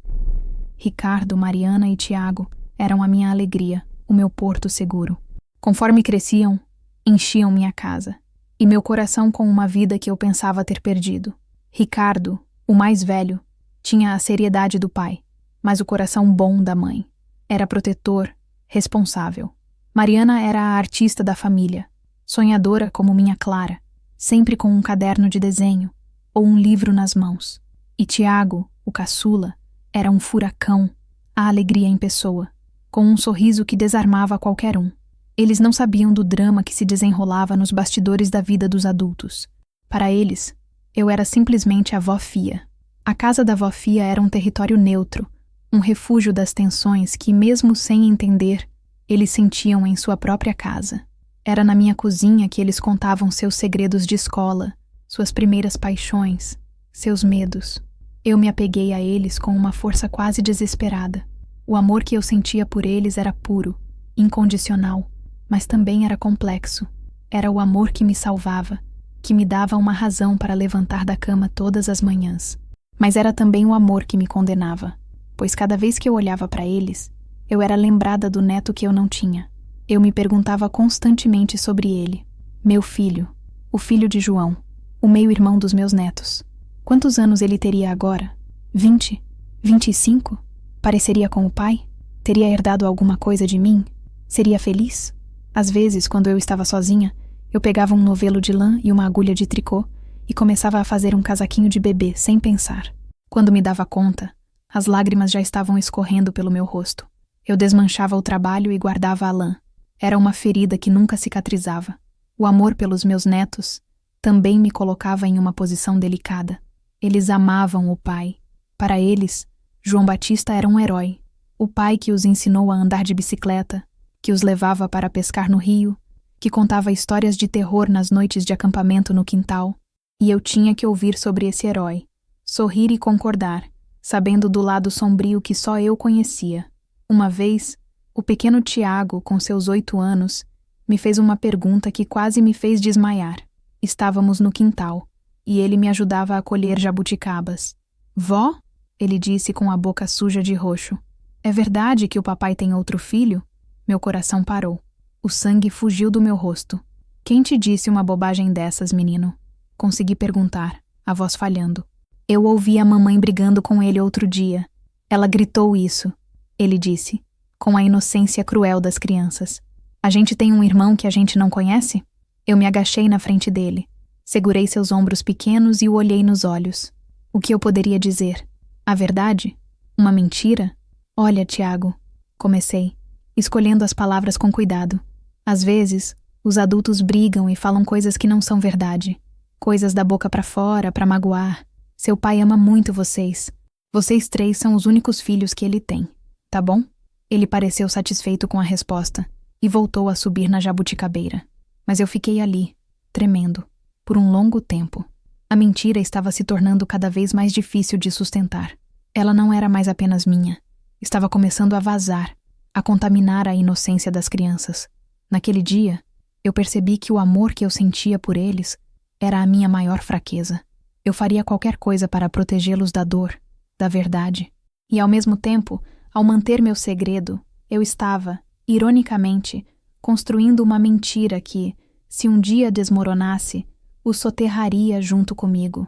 Ricardo, Mariana e Tiago eram a minha alegria, o meu porto seguro. Conforme cresciam, enchiam minha casa, e meu coração com uma vida que eu pensava ter perdido. Ricardo, o mais velho, tinha a seriedade do pai, mas o coração bom da mãe. Era protetor, responsável. Mariana era a artista da família, sonhadora como minha Clara, sempre com um caderno de desenho ou um livro nas mãos. E Tiago, o caçula, era um furacão, a alegria em pessoa, com um sorriso que desarmava qualquer um. Eles não sabiam do drama que se desenrolava nos bastidores da vida dos adultos. Para eles, eu era simplesmente a vó Fia. A casa da vó Fia era um território neutro, um refúgio das tensões que, mesmo sem entender, eles sentiam em sua própria casa. Era na minha cozinha que eles contavam seus segredos de escola, suas primeiras paixões, seus medos. Eu me apeguei a eles com uma força quase desesperada. O amor que eu sentia por eles era puro, incondicional, mas também era complexo. Era o amor que me salvava, que me dava uma razão para levantar da cama todas as manhãs. Mas era também o amor que me condenava, pois cada vez que eu olhava para eles, eu era lembrada do neto que eu não tinha. Eu me perguntava constantemente sobre ele, meu filho, o filho de João, o meio-irmão dos meus netos. Quantos anos ele teria agora? 20? 25? Pareceria com o pai? Teria herdado alguma coisa de mim? Seria feliz? Às vezes, quando eu estava sozinha, eu pegava um novelo de lã e uma agulha de tricô e começava a fazer um casaquinho de bebê sem pensar. Quando me dava conta, as lágrimas já estavam escorrendo pelo meu rosto. Eu desmanchava o trabalho e guardava a lã. Era uma ferida que nunca cicatrizava. O amor pelos meus netos também me colocava em uma posição delicada. Eles amavam o pai. Para eles, João Batista era um herói. O pai que os ensinou a andar de bicicleta, que os levava para pescar no rio, que contava histórias de terror nas noites de acampamento no quintal. E eu tinha que ouvir sobre esse herói, sorrir e concordar, sabendo do lado sombrio que só eu conhecia. Uma vez, o pequeno Tiago, com seus 8 anos, me fez uma pergunta que quase me fez desmaiar. Estávamos no quintal, e ele me ajudava a colher jabuticabas. Vó? Ele disse com a boca suja de roxo. É verdade que o papai tem outro filho? Meu coração parou. O sangue fugiu do meu rosto. Quem te disse uma bobagem dessas, menino? Consegui perguntar, a voz falhando. Eu ouvi a mamãe brigando com ele outro dia. Ela gritou isso, ele disse, com a inocência cruel das crianças. A gente tem um irmão que a gente não conhece? Eu me agachei na frente dele. Segurei seus ombros pequenos e o olhei nos olhos. O que eu poderia dizer? A verdade? Uma mentira? Olha, Tiago, comecei, escolhendo as palavras com cuidado. Às vezes, os adultos brigam e falam coisas que não são verdade. Coisas da boca pra fora, pra magoar. Seu pai ama muito vocês. Vocês 3 são os únicos filhos que ele tem, tá bom? Ele pareceu satisfeito com a resposta e voltou a subir na jabuticabeira. Mas eu fiquei ali, tremendo, por um longo tempo. A mentira estava se tornando cada vez mais difícil de sustentar. Ela não era mais apenas minha. Estava começando a vazar, a contaminar a inocência das crianças. Naquele dia, eu percebi que o amor que eu sentia por eles era a minha maior fraqueza. Eu faria qualquer coisa para protegê-los da dor, da verdade. E ao mesmo tempo, ao manter meu segredo, eu estava, ironicamente, construindo uma mentira que, se um dia desmoronasse, os soterraria junto comigo.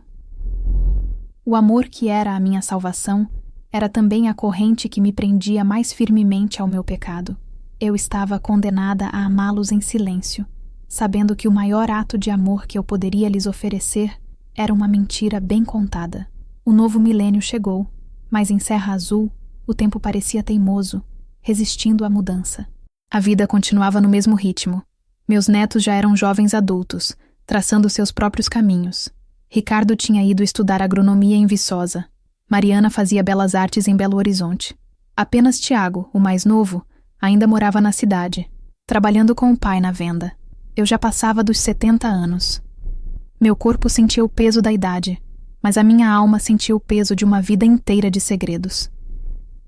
O amor que era a minha salvação era também a corrente que me prendia mais firmemente ao meu pecado. Eu estava condenada a amá-los em silêncio, sabendo que o maior ato de amor que eu poderia lhes oferecer era uma mentira bem contada. O novo milênio chegou, mas em Serra Azul o tempo parecia teimoso, resistindo à mudança. A vida continuava no mesmo ritmo. Meus netos já eram jovens adultos, traçando seus próprios caminhos. Ricardo tinha ido estudar agronomia em Viçosa. Mariana fazia belas artes em Belo Horizonte. Apenas Tiago, o mais novo, ainda morava na cidade, trabalhando com o pai na venda. Eu já passava dos 70 anos. Meu corpo sentia o peso da idade, mas a minha alma sentia o peso de uma vida inteira de segredos.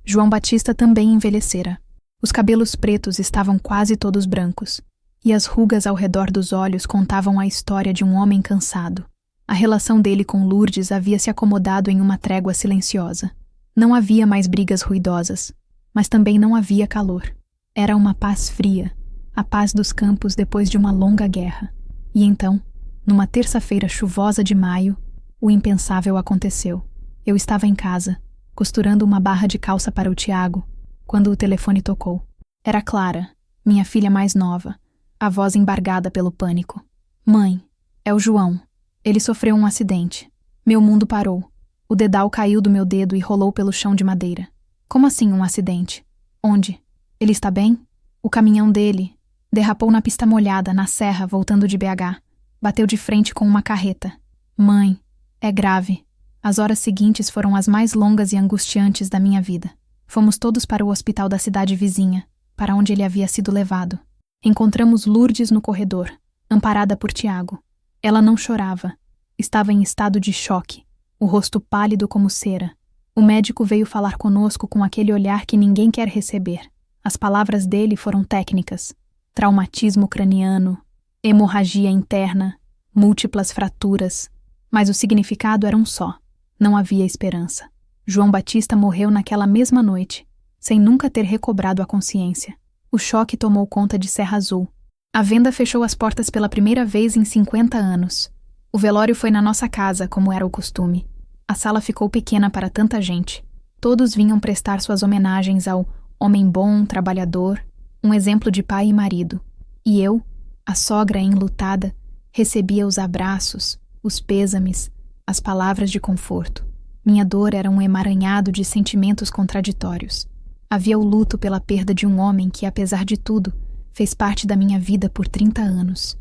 João Batista também envelhecera. Os cabelos pretos estavam quase todos brancos, e as rugas ao redor dos olhos contavam a história de um homem cansado. A relação dele com Lourdes havia se acomodado em uma trégua silenciosa. Não havia mais brigas ruidosas, mas também não havia calor. Era uma paz fria, a paz dos campos depois de uma longa guerra. E então, numa terça-feira chuvosa de maio, o impensável aconteceu. Eu estava em casa, costurando uma barra de calça para o Tiago, quando o telefone tocou. Era Clara, minha filha mais nova, a voz embargada pelo pânico. Mãe, é o João. Ele sofreu um acidente. Meu mundo parou. O dedal caiu do meu dedo e rolou pelo chão de madeira. Como assim um acidente? Onde? Ele está bem? O caminhão dele derrapou na pista molhada, na serra, voltando de BH. Bateu de frente com uma carreta. Mãe, é grave. As horas seguintes foram as mais longas e angustiantes da minha vida. Fomos todos para o hospital da cidade vizinha, para onde ele havia sido levado. Encontramos Lourdes no corredor, amparada por Tiago. Ela não chorava. Estava em estado de choque, o rosto pálido como cera. O médico veio falar conosco com aquele olhar que ninguém quer receber. As palavras dele foram técnicas. Traumatismo craniano, hemorragia interna, múltiplas fraturas, mas o significado era um só. Não havia esperança. João Batista morreu naquela mesma noite, sem nunca ter recobrado a consciência. O choque tomou conta de Serra Azul. A venda fechou as portas pela primeira vez em 50 anos. O velório foi na nossa casa, como era o costume. A sala ficou pequena para tanta gente. Todos vinham prestar suas homenagens ao homem bom, trabalhador, um exemplo de pai e marido. E eu, a sogra enlutada, recebia os abraços, os pêsames, as palavras de conforto. Minha dor era um emaranhado de sentimentos contraditórios. Havia o luto pela perda de um homem que, apesar de tudo, fez parte da minha vida por 30 anos.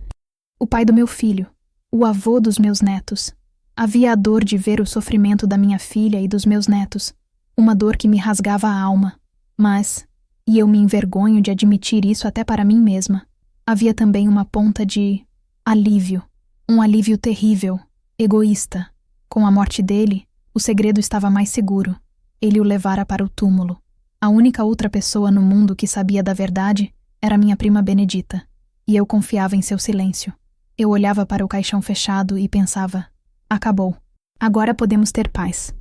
O pai do meu filho, o avô dos meus netos. Havia a dor de ver o sofrimento da minha filha e dos meus netos, uma dor que me rasgava a alma. Mas, e eu me envergonho de admitir isso até para mim mesma, havia também uma ponta de alívio, um alívio terrível, egoísta. Com a morte dele, o segredo estava mais seguro. Ele o levara para o túmulo. A única outra pessoa no mundo que sabia da verdade era minha prima Benedita, e eu confiava em seu silêncio. Eu olhava para o caixão fechado e pensava: acabou. Agora podemos ter paz.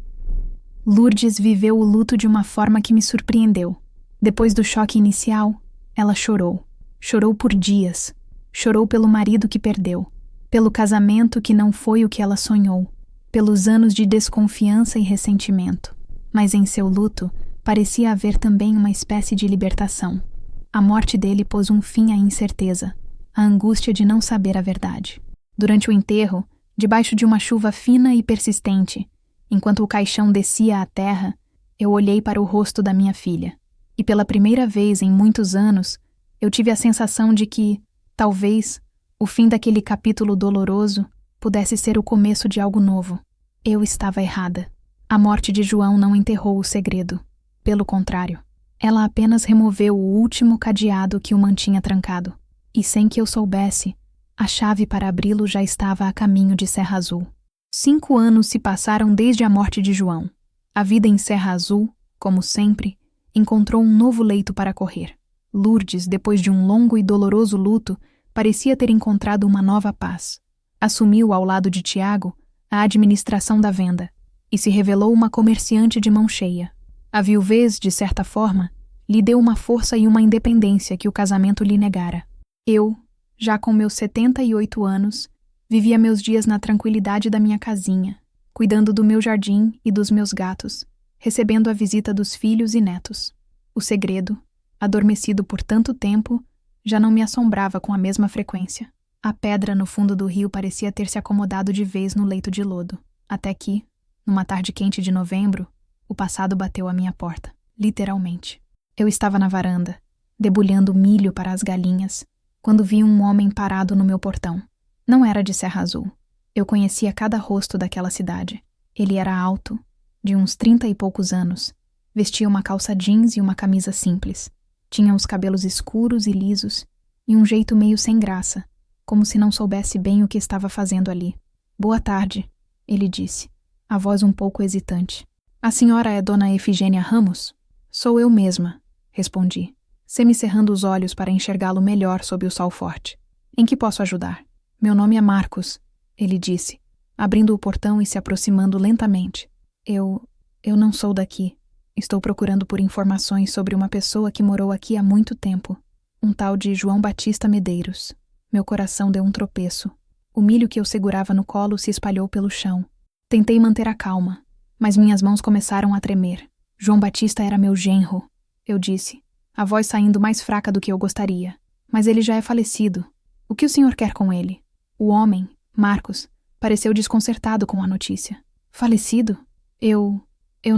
Lourdes viveu o luto de uma forma que me surpreendeu. Depois do choque inicial, ela chorou. Chorou por dias. Chorou pelo marido que perdeu, pelo casamento que não foi o que ela sonhou, pelos anos de desconfiança e ressentimento. Mas em seu luto, parecia haver também uma espécie de libertação. A morte dele pôs um fim à incerteza, à angústia de não saber a verdade. Durante o enterro, debaixo de uma chuva fina e persistente, enquanto o caixão descia à terra, eu olhei para o rosto da minha filha. E pela primeira vez em muitos anos, eu tive a sensação de que, talvez, o fim daquele capítulo doloroso pudesse ser o começo de algo novo. Eu estava errada. A morte de João não enterrou o segredo. Pelo contrário, ela apenas removeu o último cadeado que o mantinha trancado. E sem que eu soubesse, a chave para abri-lo já estava a caminho de Serra Azul. 5 anos se passaram desde a morte de João. A vida em Serra Azul, como sempre, encontrou um novo leito para correr. Lourdes, depois de um longo e doloroso luto, parecia ter encontrado uma nova paz. Assumiu, ao lado de Tiago, a administração da venda e se revelou uma comerciante de mão cheia. A viuvez, de certa forma, lhe deu uma força e uma independência que o casamento lhe negara. Eu, já com meus 78 anos, vivia meus dias na tranquilidade da minha casinha, cuidando do meu jardim e dos meus gatos, recebendo a visita dos filhos e netos. O segredo, adormecido por tanto tempo, já não me assombrava com a mesma frequência. A pedra no fundo do rio parecia ter se acomodado de vez no leito de lodo, até que, numa tarde quente de novembro, o passado bateu à minha porta, literalmente. Eu estava na varanda, debulhando milho para as galinhas, quando vi um homem parado no meu portão. Não era de Serra Azul. Eu conhecia cada rosto daquela cidade. Ele era alto, de uns 30 e poucos anos, vestia uma calça jeans e uma camisa simples. Tinha os cabelos escuros e lisos e um jeito meio sem graça, como se não soubesse bem o que estava fazendo ali. "Boa tarde", ele disse, a voz um pouco hesitante. "A senhora é Dona Efigênia Ramos?" "Sou eu mesma", respondi, semicerrando os olhos para enxergá-lo melhor sob o sol forte. "Em que posso ajudar?" "Meu nome é Marcos", ele disse, abrindo o portão e se aproximando lentamente. Eu não sou daqui. Estou procurando por informações sobre uma pessoa que morou aqui há muito tempo. Um tal de João Batista Medeiros." Meu coração deu um tropeço. O milho que eu segurava no colo se espalhou pelo chão. Tentei manter a calma, mas minhas mãos começaram a tremer. "João Batista era meu genro", eu disse, a voz saindo mais fraca do que eu gostaria. "Mas ele já é falecido. O que o senhor quer com ele?" O homem, Marcos, pareceu desconcertado com a notícia. "Falecido? Eu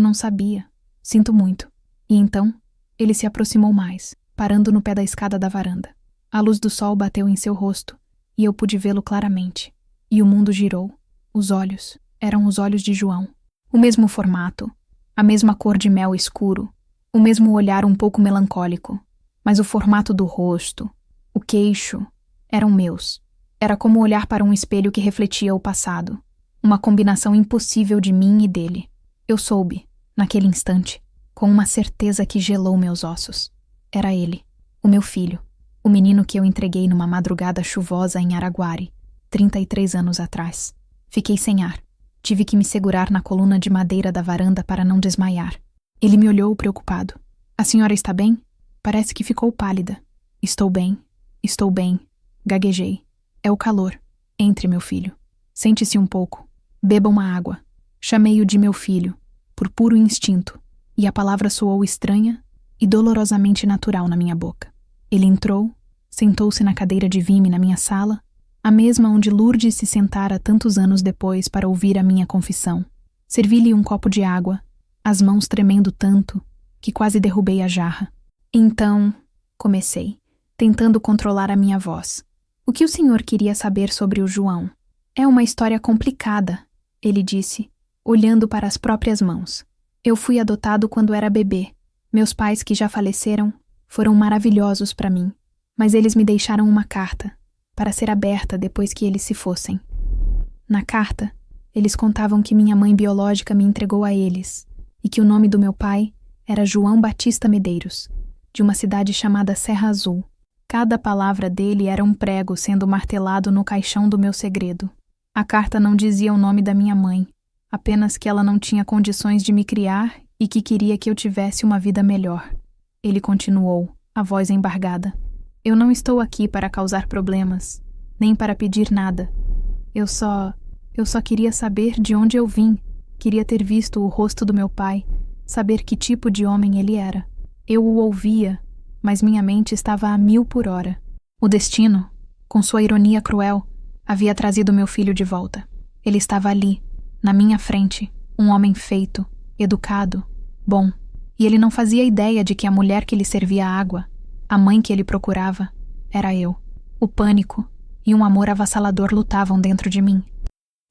não sabia. Sinto muito." E então, ele se aproximou mais, parando no pé da escada da varanda. A luz do sol bateu em seu rosto, e eu pude vê-lo claramente. E o mundo girou. Os olhos eram os olhos de João. O mesmo formato, a mesma cor de mel escuro, o mesmo olhar um pouco melancólico. Mas o formato do rosto, o queixo, eram meus. Era como olhar para um espelho que refletia o passado. Uma combinação impossível de mim e dele. Eu soube, naquele instante, com uma certeza que gelou meus ossos. Era ele, o meu filho. O menino que eu entreguei numa madrugada chuvosa em Araguari, 33 anos atrás. Fiquei sem ar. Tive que me segurar na coluna de madeira da varanda para não desmaiar. Ele me olhou preocupado. A senhora está bem? Parece que ficou pálida. Estou bem. Estou bem. Gaguejei. É o calor. Entre, meu filho. Sente-se um pouco. Beba uma água. Chamei-o de meu filho, por puro instinto, e a palavra soou estranha e dolorosamente natural na minha boca. Ele entrou, sentou-se na cadeira de vime na minha sala, a mesma onde Lourdes se sentara tantos anos depois para ouvir a minha confissão. Servi-lhe um copo de água, as mãos tremendo tanto que quase derrubei a jarra. Então, comecei, tentando controlar a minha voz. O que o senhor queria saber sobre o João? É uma história complicada, ele disse, olhando para as próprias mãos. Eu fui adotado quando era bebê. Meus pais, que já faleceram, foram maravilhosos para mim, mas eles me deixaram uma carta, para ser aberta depois que eles se fossem. Na carta, eles contavam que minha mãe biológica me entregou a eles, e que o nome do meu pai era João Batista Medeiros, de uma cidade chamada Serra Azul. Cada palavra dele era um prego sendo martelado no caixão do meu segredo. A carta não dizia o nome da minha mãe, apenas que ela não tinha condições de me criar e que queria que eu tivesse uma vida melhor. Ele continuou, a voz embargada. Eu não estou aqui para causar problemas, nem para pedir nada. Eu só queria saber de onde eu vim, queria ter visto o rosto do meu pai, saber que tipo de homem ele era. Eu o ouvia, mas minha mente estava a 1000 por hora. O destino, com sua ironia cruel, havia trazido meu filho de volta. Ele estava ali, na minha frente, um homem feito, educado, bom. E ele não fazia ideia de que a mulher que lhe servia água, a mãe que ele procurava, era eu. O pânico e um amor avassalador lutavam dentro de mim.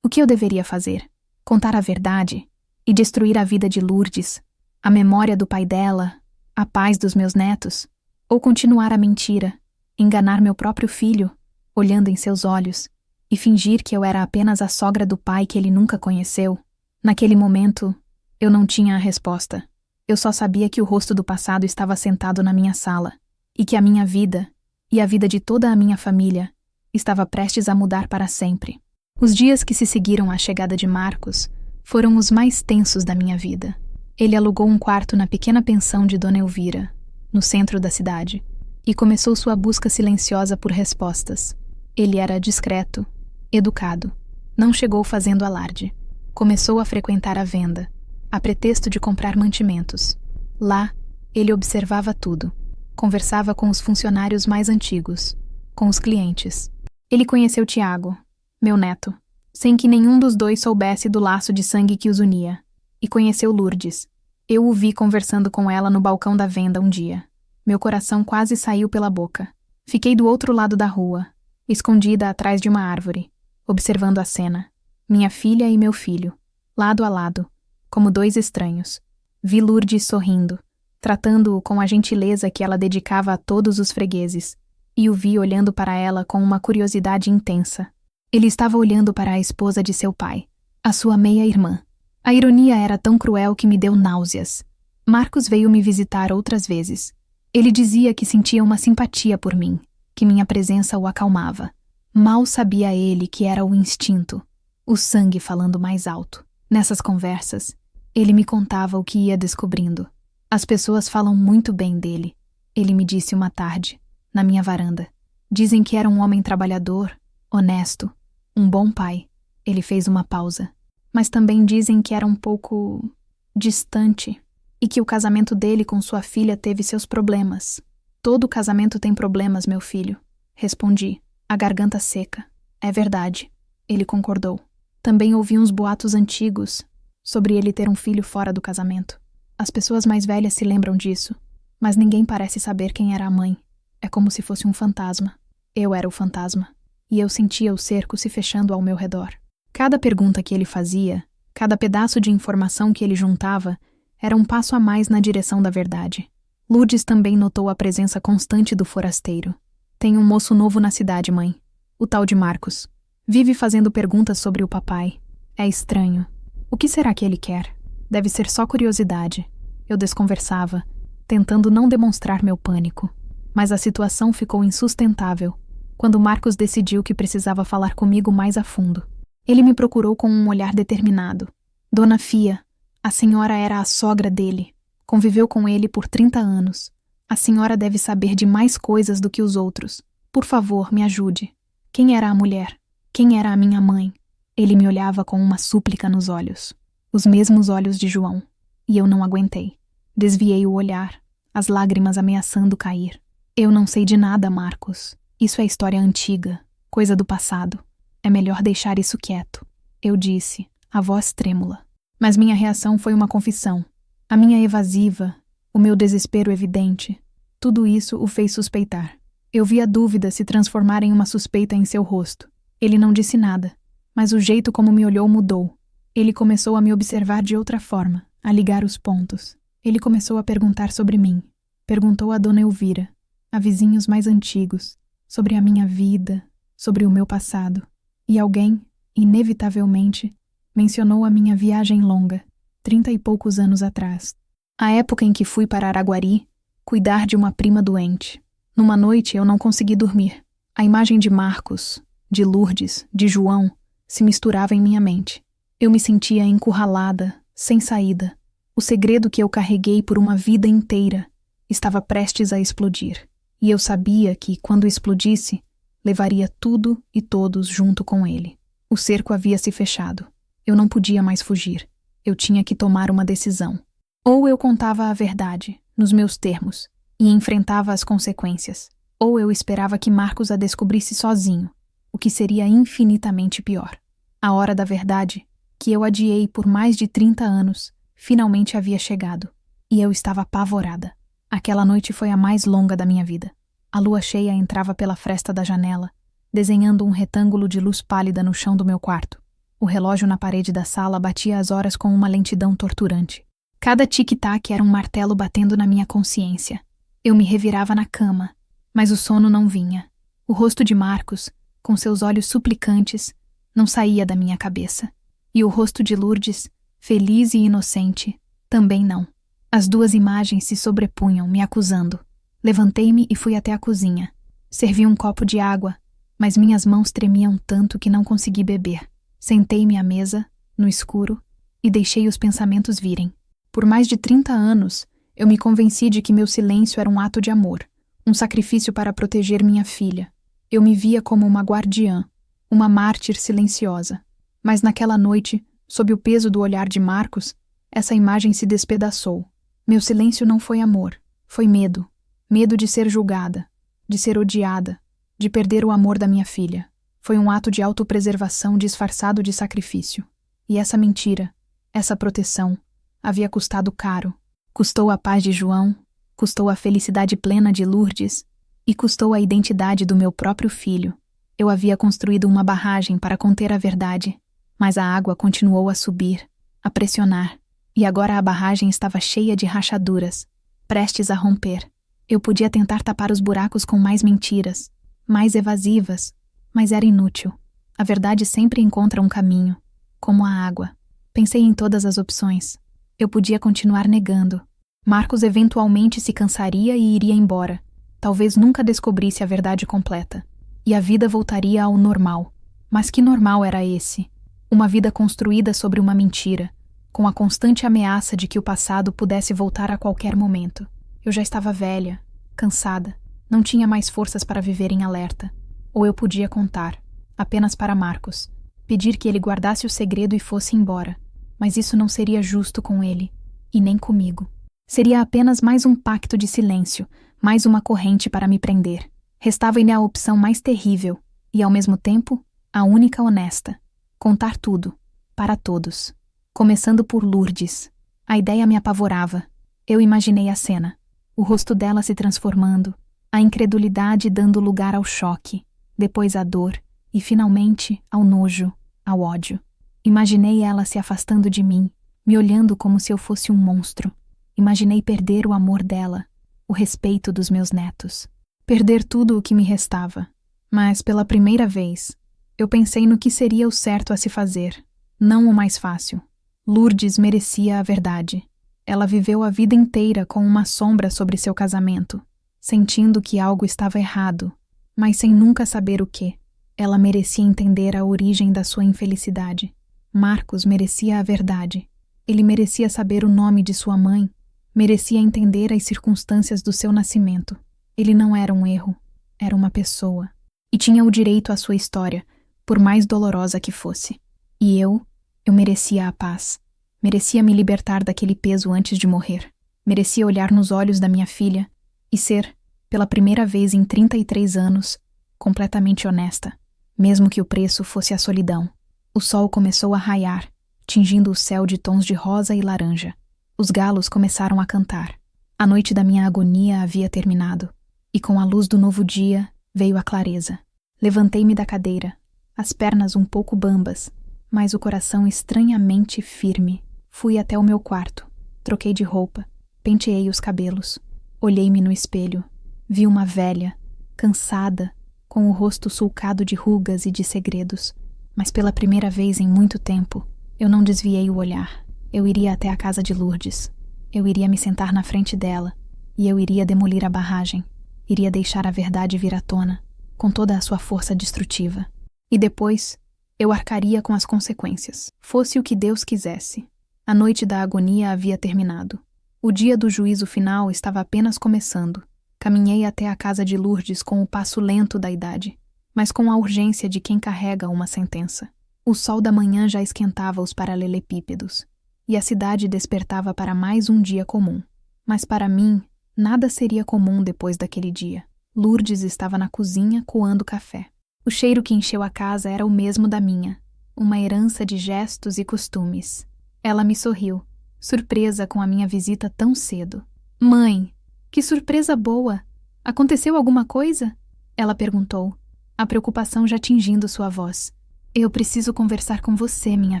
O que eu deveria fazer? Contar a verdade e destruir a vida de Lourdes, a memória do pai dela, a paz dos meus netos? Ou continuar a mentira, enganar meu próprio filho, olhando em seus olhos, e fingir que eu era apenas a sogra do pai que ele nunca conheceu? Naquele momento, eu não tinha a resposta. Eu só sabia que o rosto do passado estava sentado na minha sala, e que a minha vida, e a vida de toda a minha família, estava prestes a mudar para sempre. Os dias que se seguiram à chegada de Marcos foram os mais tensos da minha vida. Ele alugou um quarto na pequena pensão de Dona Elvira, no centro da cidade, e começou sua busca silenciosa por respostas. Ele era discreto, educado. Não chegou fazendo alarde. Começou a frequentar a venda, a pretexto de comprar mantimentos. Lá, ele observava tudo. Conversava com os funcionários mais antigos, com os clientes. Ele conheceu Tiago, meu neto, sem que nenhum dos dois soubesse do laço de sangue que os unia. E conheceu Lourdes. Eu o vi conversando com ela no balcão da venda um dia. Meu coração quase saiu pela boca. Fiquei do outro lado da rua, escondida atrás de uma árvore, observando a cena. Minha filha e meu filho, lado a lado, como dois estranhos. Vi Lourdes sorrindo, tratando-o com a gentileza que ela dedicava a todos os fregueses, e o vi olhando para ela com uma curiosidade intensa. Ele estava olhando para a esposa de seu pai, a sua meia-irmã. A ironia era tão cruel que me deu náuseas. Marcos veio me visitar outras vezes. Ele dizia que sentia uma simpatia por mim, que minha presença o acalmava. Mal sabia ele que era o instinto, o sangue falando mais alto. Nessas conversas, ele me contava o que ia descobrindo. As pessoas falam muito bem dele, ele me disse uma tarde, na minha varanda. Dizem que era um homem trabalhador, honesto, um bom pai. Ele fez uma pausa. Mas também dizem que era um pouco distante e que o casamento dele com sua filha teve seus problemas. Todo casamento tem problemas, meu filho, respondi, a garganta seca. É verdade, ele concordou. Também ouvi uns boatos antigos sobre ele ter um filho fora do casamento. As pessoas mais velhas se lembram disso, mas ninguém parece saber quem era a mãe. É como se fosse um fantasma. Eu era o fantasma, e eu sentia o cerco se fechando ao meu redor. Cada pergunta que ele fazia, cada pedaço de informação que ele juntava, era um passo a mais na direção da verdade. Lourdes também notou a presença constante do forasteiro. Tem um moço novo na cidade, mãe. O tal de Marcos. Vive fazendo perguntas sobre o papai. É estranho. O que será que ele quer? Deve ser só curiosidade. Eu desconversava, tentando não demonstrar meu pânico. Mas a situação ficou insustentável quando Marcos decidiu que precisava falar comigo mais a fundo. Ele me procurou com um olhar determinado. Dona Fia, a senhora era a sogra dele. Conviveu com ele por 30 anos. A senhora deve saber de mais coisas do que os outros. Por favor, me ajude. Quem era a mulher? Quem era a minha mãe? Ele me olhava com uma súplica nos olhos. Os mesmos olhos de João. E eu não aguentei. Desviei o olhar, as lágrimas ameaçando cair. Eu não sei de nada, Marcos. Isso é história antiga, coisa do passado. É melhor deixar isso quieto. Eu disse, a voz trêmula. Mas minha reação foi uma confissão. A minha evasiva, o meu desespero evidente, tudo isso o fez suspeitar. Eu vi a dúvida se transformar em uma suspeita em seu rosto. Ele não disse nada, mas o jeito como me olhou mudou. Ele começou a me observar de outra forma, a ligar os pontos. Ele começou a perguntar sobre mim. Perguntou a Dona Elvira, a vizinhos mais antigos, sobre a minha vida, sobre o meu passado. E alguém, inevitavelmente, mencionou a minha viagem longa, 30 e poucos anos atrás. A época em que fui para Araguari, cuidar de uma prima doente. Numa noite eu não consegui dormir. A imagem de Marcos, de Lourdes, de João, se misturava em minha mente. Eu me sentia encurralada, sem saída. O segredo que eu carreguei por uma vida inteira estava prestes a explodir. E eu sabia que, quando explodisse, levaria tudo e todos junto com ele. O cerco havia se fechado. Eu não podia mais fugir. Eu tinha que tomar uma decisão. Ou eu contava a verdade, nos meus termos, e enfrentava as consequências, ou eu esperava que Marcos a descobrisse sozinho, o que seria infinitamente pior. A hora da verdade, que eu adiei por mais de 30 anos, finalmente havia chegado, e eu estava apavorada. Aquela noite foi a mais longa da minha vida. A lua cheia entrava pela fresta da janela, desenhando um retângulo de luz pálida no chão do meu quarto. O relógio na parede da sala batia as horas com uma lentidão torturante. Cada tic-tac era um martelo batendo na minha consciência. Eu me revirava na cama, mas o sono não vinha. O rosto de Marcos, com seus olhos suplicantes, não saía da minha cabeça. E o rosto de Lourdes, feliz e inocente, também não. As duas imagens se sobrepunham, me acusando. Levantei-me e fui até a cozinha. Servi um copo de água, mas minhas mãos tremiam tanto que não consegui beber. Sentei-me à mesa, no escuro, e deixei os pensamentos virem. Por mais de 30 anos, eu me convenci de que meu silêncio era um ato de amor, um sacrifício para proteger minha filha. Eu me via como uma guardiã, uma mártir silenciosa. Mas naquela noite, sob o peso do olhar de Marcos, essa imagem se despedaçou. Meu silêncio não foi amor, foi medo. Medo de ser julgada, de ser odiada, de perder o amor da minha filha. Foi um ato de autopreservação disfarçado de sacrifício. E essa mentira, essa proteção, havia custado caro. Custou a paz de João, custou a felicidade plena de Lourdes e custou a identidade do meu próprio filho. Eu havia construído uma barragem para conter a verdade, mas a água continuou a subir, a pressionar, e agora a barragem estava cheia de rachaduras, prestes a romper. Eu podia tentar tapar os buracos com mais mentiras, mais evasivas, mas era inútil. A verdade sempre encontra um caminho, como a água. Pensei em todas as opções. Eu podia continuar negando. Marcos eventualmente se cansaria e iria embora. Talvez nunca descobrisse a verdade completa. E a vida voltaria ao normal. Mas que normal era esse? Uma vida construída sobre uma mentira, com a constante ameaça de que o passado pudesse voltar a qualquer momento. Eu já estava velha, cansada, não tinha mais forças para viver em alerta. Ou eu podia contar, apenas para Marcos, pedir que ele guardasse o segredo e fosse embora. Mas isso não seria justo com ele, e nem comigo. Seria apenas mais um pacto de silêncio, mais uma corrente para me prender. Restava-lhe a opção mais terrível, e ao mesmo tempo, a única honesta. Contar tudo, para todos. Começando por Lourdes. A ideia me apavorava. Eu imaginei a cena. O rosto dela se transformando, a incredulidade dando lugar ao choque, depois à dor e, finalmente, ao nojo, ao ódio. Imaginei ela se afastando de mim, me olhando como se eu fosse um monstro. Imaginei perder o amor dela, o respeito dos meus netos. Perder tudo o que me restava. Mas, pela primeira vez, eu pensei no que seria o certo a se fazer, não o mais fácil. Lourdes merecia a verdade. Ela viveu a vida inteira com uma sombra sobre seu casamento. sentindo que algo estava errado, mas sem nunca saber o que. Ela merecia entender a origem da sua infelicidade. Marcos merecia a verdade. Ele merecia saber o nome de sua mãe, merecia entender as circunstâncias do seu nascimento. Ele não era um erro, era uma pessoa. E tinha o direito à sua história, por mais dolorosa que fosse. E eu merecia a paz. Merecia me libertar daquele peso antes de morrer. Merecia olhar nos olhos da minha filha e ser, pela primeira vez em 33 anos, completamente honesta, mesmo que o preço fosse a solidão. O sol começou a raiar, tingindo o céu de tons de rosa e laranja. Os galos começaram a cantar. A noite da minha agonia havia terminado, e com a luz do novo dia veio a clareza. Levantei-me da cadeira, as pernas um pouco bambas, mas o coração estranhamente firme. Fui até o meu quarto, troquei de roupa, penteei os cabelos, olhei-me no espelho, vi uma velha, cansada, com o rosto sulcado de rugas e de segredos. Mas pela primeira vez em muito tempo, eu não desviei o olhar. Eu iria até a casa de Lourdes. Eu iria me sentar na frente dela, e eu iria demolir a barragem. Iria deixar a verdade vir à tona, com toda a sua força destrutiva. E depois, eu arcaria com as consequências, fosse o que Deus quisesse. A noite da agonia havia terminado. O dia do juízo final estava apenas começando. Caminhei até a casa de Lourdes com o passo lento da idade, mas com a urgência de quem carrega uma sentença. O sol da manhã já esquentava os paralelepípedos, e a cidade despertava para mais um dia comum. Mas para mim, nada seria comum depois daquele dia. Lourdes estava na cozinha coando café. O cheiro que encheu a casa era o mesmo da minha, uma herança de gestos e costumes. Ela me sorriu, surpresa com a minha visita tão cedo. "Mãe, que surpresa boa! Aconteceu alguma coisa?" Ela perguntou, a preocupação já tingindo sua voz. "Eu preciso conversar com você, minha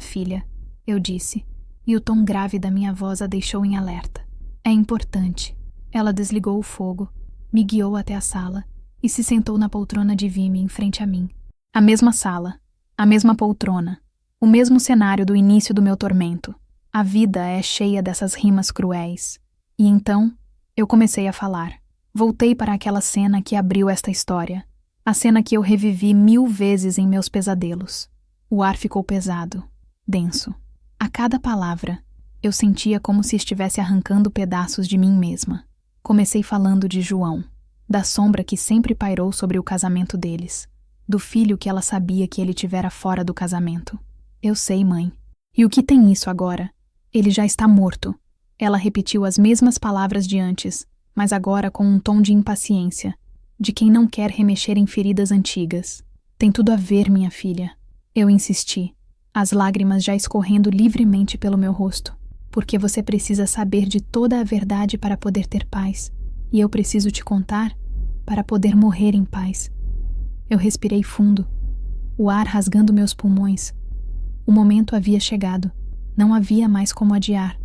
filha", eu disse, e o tom grave da minha voz a deixou em alerta. "É importante." Ela desligou o fogo, me guiou até a sala e se sentou na poltrona de vime em frente a mim. A mesma sala, a mesma poltrona, o mesmo cenário do início do meu tormento. A vida é cheia dessas rimas cruéis. E então, eu comecei a falar. Voltei para aquela cena que abriu esta história. A cena que eu revivi 1000 vezes em meus pesadelos. O ar ficou pesado, denso. A cada palavra, eu sentia como se estivesse arrancando pedaços de mim mesma. Comecei falando de João, da sombra que sempre pairou sobre o casamento deles, do filho que ela sabia que ele tivera fora do casamento. "Eu sei, mãe. E o que tem isso agora? Ele já está morto." Ela repetiu as mesmas palavras de antes, mas agora com um tom de impaciência, de quem não quer remexer em feridas antigas. "Tem tudo a ver, minha filha." Eu insisti, as lágrimas já escorrendo livremente pelo meu rosto. "Porque você precisa saber de toda a verdade para poder ter paz. E eu preciso te contar para poder morrer em paz." Eu respirei fundo, o ar rasgando meus pulmões. O momento havia chegado. Não havia mais como adiar.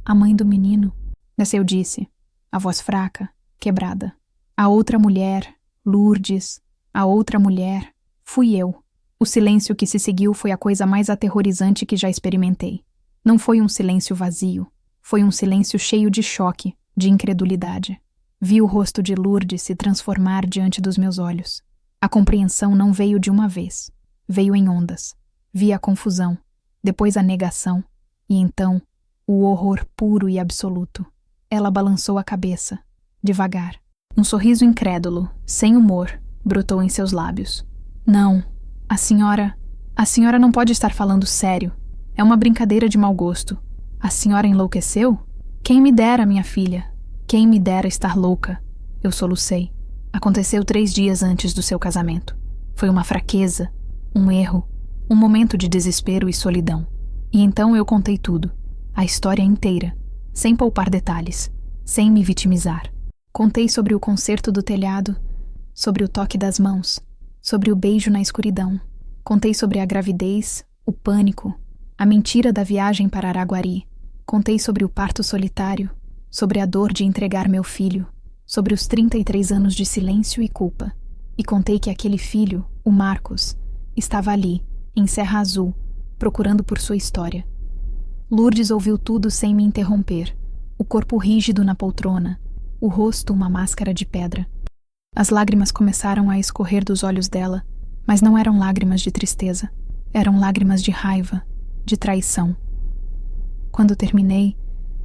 "A mãe do menino", eu disse, a voz fraca, quebrada. "A outra mulher, Lourdes, a outra mulher, fui eu." O silêncio que se seguiu foi a coisa mais aterrorizante que já experimentei. Não foi um silêncio vazio, foi um silêncio cheio de choque, de incredulidade. Vi o rosto de Lourdes se transformar diante dos meus olhos. A compreensão não veio de uma vez, veio em ondas. Vi a confusão, depois a negação, e então o horror puro e absoluto. Ela balançou a cabeça, devagar. Um sorriso incrédulo, sem humor, brotou em seus lábios. "Não, a senhora não pode estar falando sério. É uma brincadeira de mau gosto. A senhora enlouqueceu? Quem me dera, minha filha. Quem me dera estar louca." Eu solucei. Aconteceu 3 dias antes do seu casamento. Foi uma fraqueza, um erro, um momento de desespero e solidão. E então eu contei tudo, a história inteira, sem poupar detalhes, sem me vitimizar. Contei sobre o concerto do telhado, sobre o toque das mãos, sobre o beijo na escuridão. Contei sobre a gravidez, o pânico, a mentira da viagem para Araguari. Contei sobre o parto solitário, sobre a dor de entregar meu filho, sobre os 33 anos de silêncio e culpa. E contei que aquele filho, o Marcos, estava ali, em Serra Azul, procurando por sua história. Lourdes ouviu tudo sem me interromper, o corpo rígido na poltrona, o rosto uma máscara de pedra. As lágrimas começaram a escorrer dos olhos dela, mas não eram lágrimas de tristeza, eram lágrimas de raiva, de traição. Quando terminei,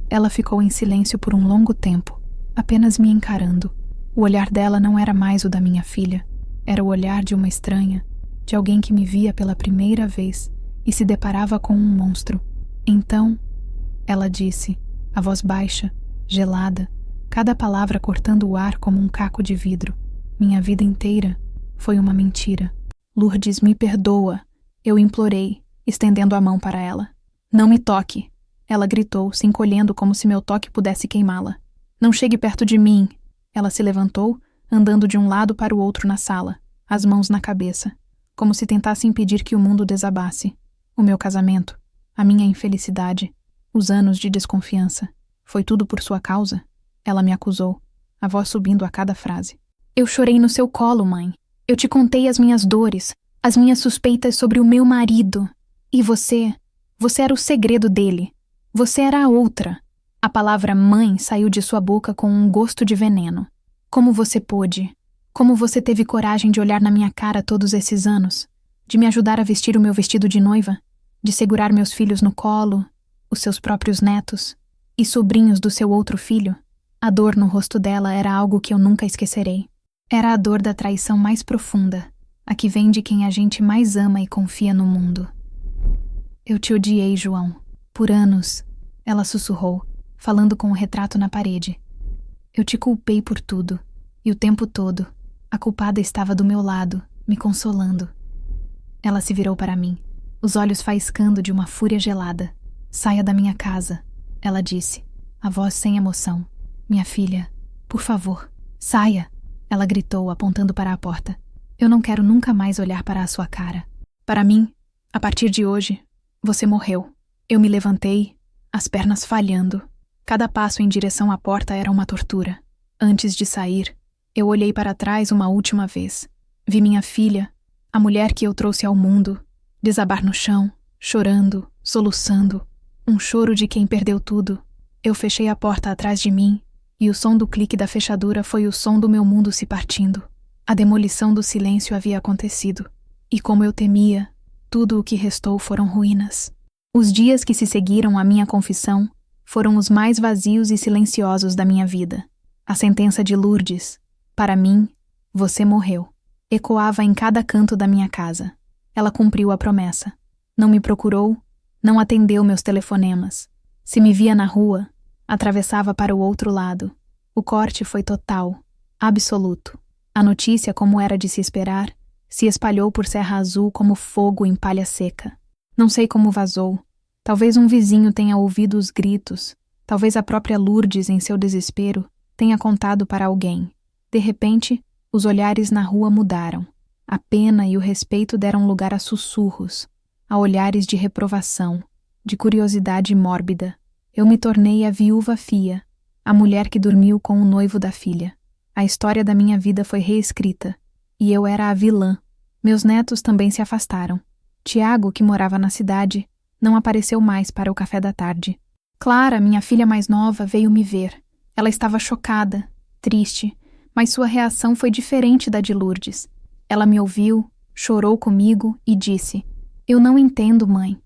ela ficou em silêncio por um longo tempo, apenas me encarando. O olhar dela não era mais o da minha filha, era o olhar de uma estranha, de alguém que me via pela primeira vez e se deparava com um monstro. Então, ela disse, a voz baixa, gelada, cada palavra cortando o ar como um caco de vidro. Minha vida inteira foi uma mentira. Lourdes, me perdoa, eu implorei, estendendo a mão para ela. Não me toque, ela gritou, se encolhendo como se meu toque pudesse queimá-la. Não chegue perto de mim. Ela se levantou, andando de um lado para o outro na sala, as mãos na cabeça, como se tentasse impedir que o mundo desabasse. O meu casamento, a minha infelicidade, os anos de desconfiança. Foi tudo por sua causa? Ela me acusou, a voz subindo a cada frase. Eu chorei no seu colo, mãe. Eu te contei as minhas dores, as minhas suspeitas sobre o meu marido. E você era o segredo dele. Você era a outra. A palavra mãe saiu de sua boca com um gosto de veneno. Como você pôde? Como você teve coragem de olhar na minha cara todos esses anos? De me ajudar a vestir o meu vestido de noiva? De segurar meus filhos no colo? Os seus próprios netos? E sobrinhos do seu outro filho? A dor no rosto dela era algo que eu nunca esquecerei. Era a dor da traição mais profunda, a que vem de quem a gente mais ama e confia no mundo. Eu te odiei, João. Por anos, ela sussurrou, falando com o retrato na parede. Eu te culpei por tudo, e o tempo todo, a culpada estava do meu lado, me consolando. Ela se virou para mim, os olhos faiscando de uma fúria gelada. Saia da minha casa, ela disse, a voz sem emoção. Minha filha, por favor, saia, ela gritou, apontando para a porta. Eu não quero nunca mais olhar para a sua cara. Para mim, a partir de hoje, você morreu. Eu me levantei, as pernas falhando. Cada passo em direção à porta era uma tortura. Antes de sair, eu olhei para trás uma última vez. Vi minha filha, a mulher que eu trouxe ao mundo, desabar no chão, chorando, soluçando. Um choro de quem perdeu tudo. Eu fechei a porta atrás de mim, e o som do clique da fechadura foi o som do meu mundo se partindo. A demolição do silêncio havia acontecido. E como eu temia, tudo o que restou foram ruínas. Os dias que se seguiram à minha confissão foram os mais vazios e silenciosos da minha vida. A sentença de Lourdes, para mim, você morreu, ecoava em cada canto da minha casa. Ela cumpriu a promessa. Não me procurou, não atendeu meus telefonemas. Se me via na rua, atravessava para o outro lado. O corte foi total, absoluto. A notícia, como era de se esperar, se espalhou por Serra Azul como fogo em palha seca. Não sei como vazou. Talvez um vizinho tenha ouvido os gritos. Talvez a própria Lourdes, em seu desespero, tenha contado para alguém. De repente, os olhares na rua mudaram. A pena e o respeito deram lugar a sussurros, a olhares de reprovação, de curiosidade mórbida. Eu me tornei a viúva Fia, a mulher que dormiu com o noivo da filha. A história da minha vida foi reescrita, e eu era a vilã. Meus netos também se afastaram. Tiago, que morava na cidade, não apareceu mais para o café da tarde. Clara, minha filha mais nova, veio me ver. Ela estava chocada, triste, mas sua reação foi diferente da de Lourdes. Ela me ouviu, chorou comigo e disse: Eu não entendo, mãe.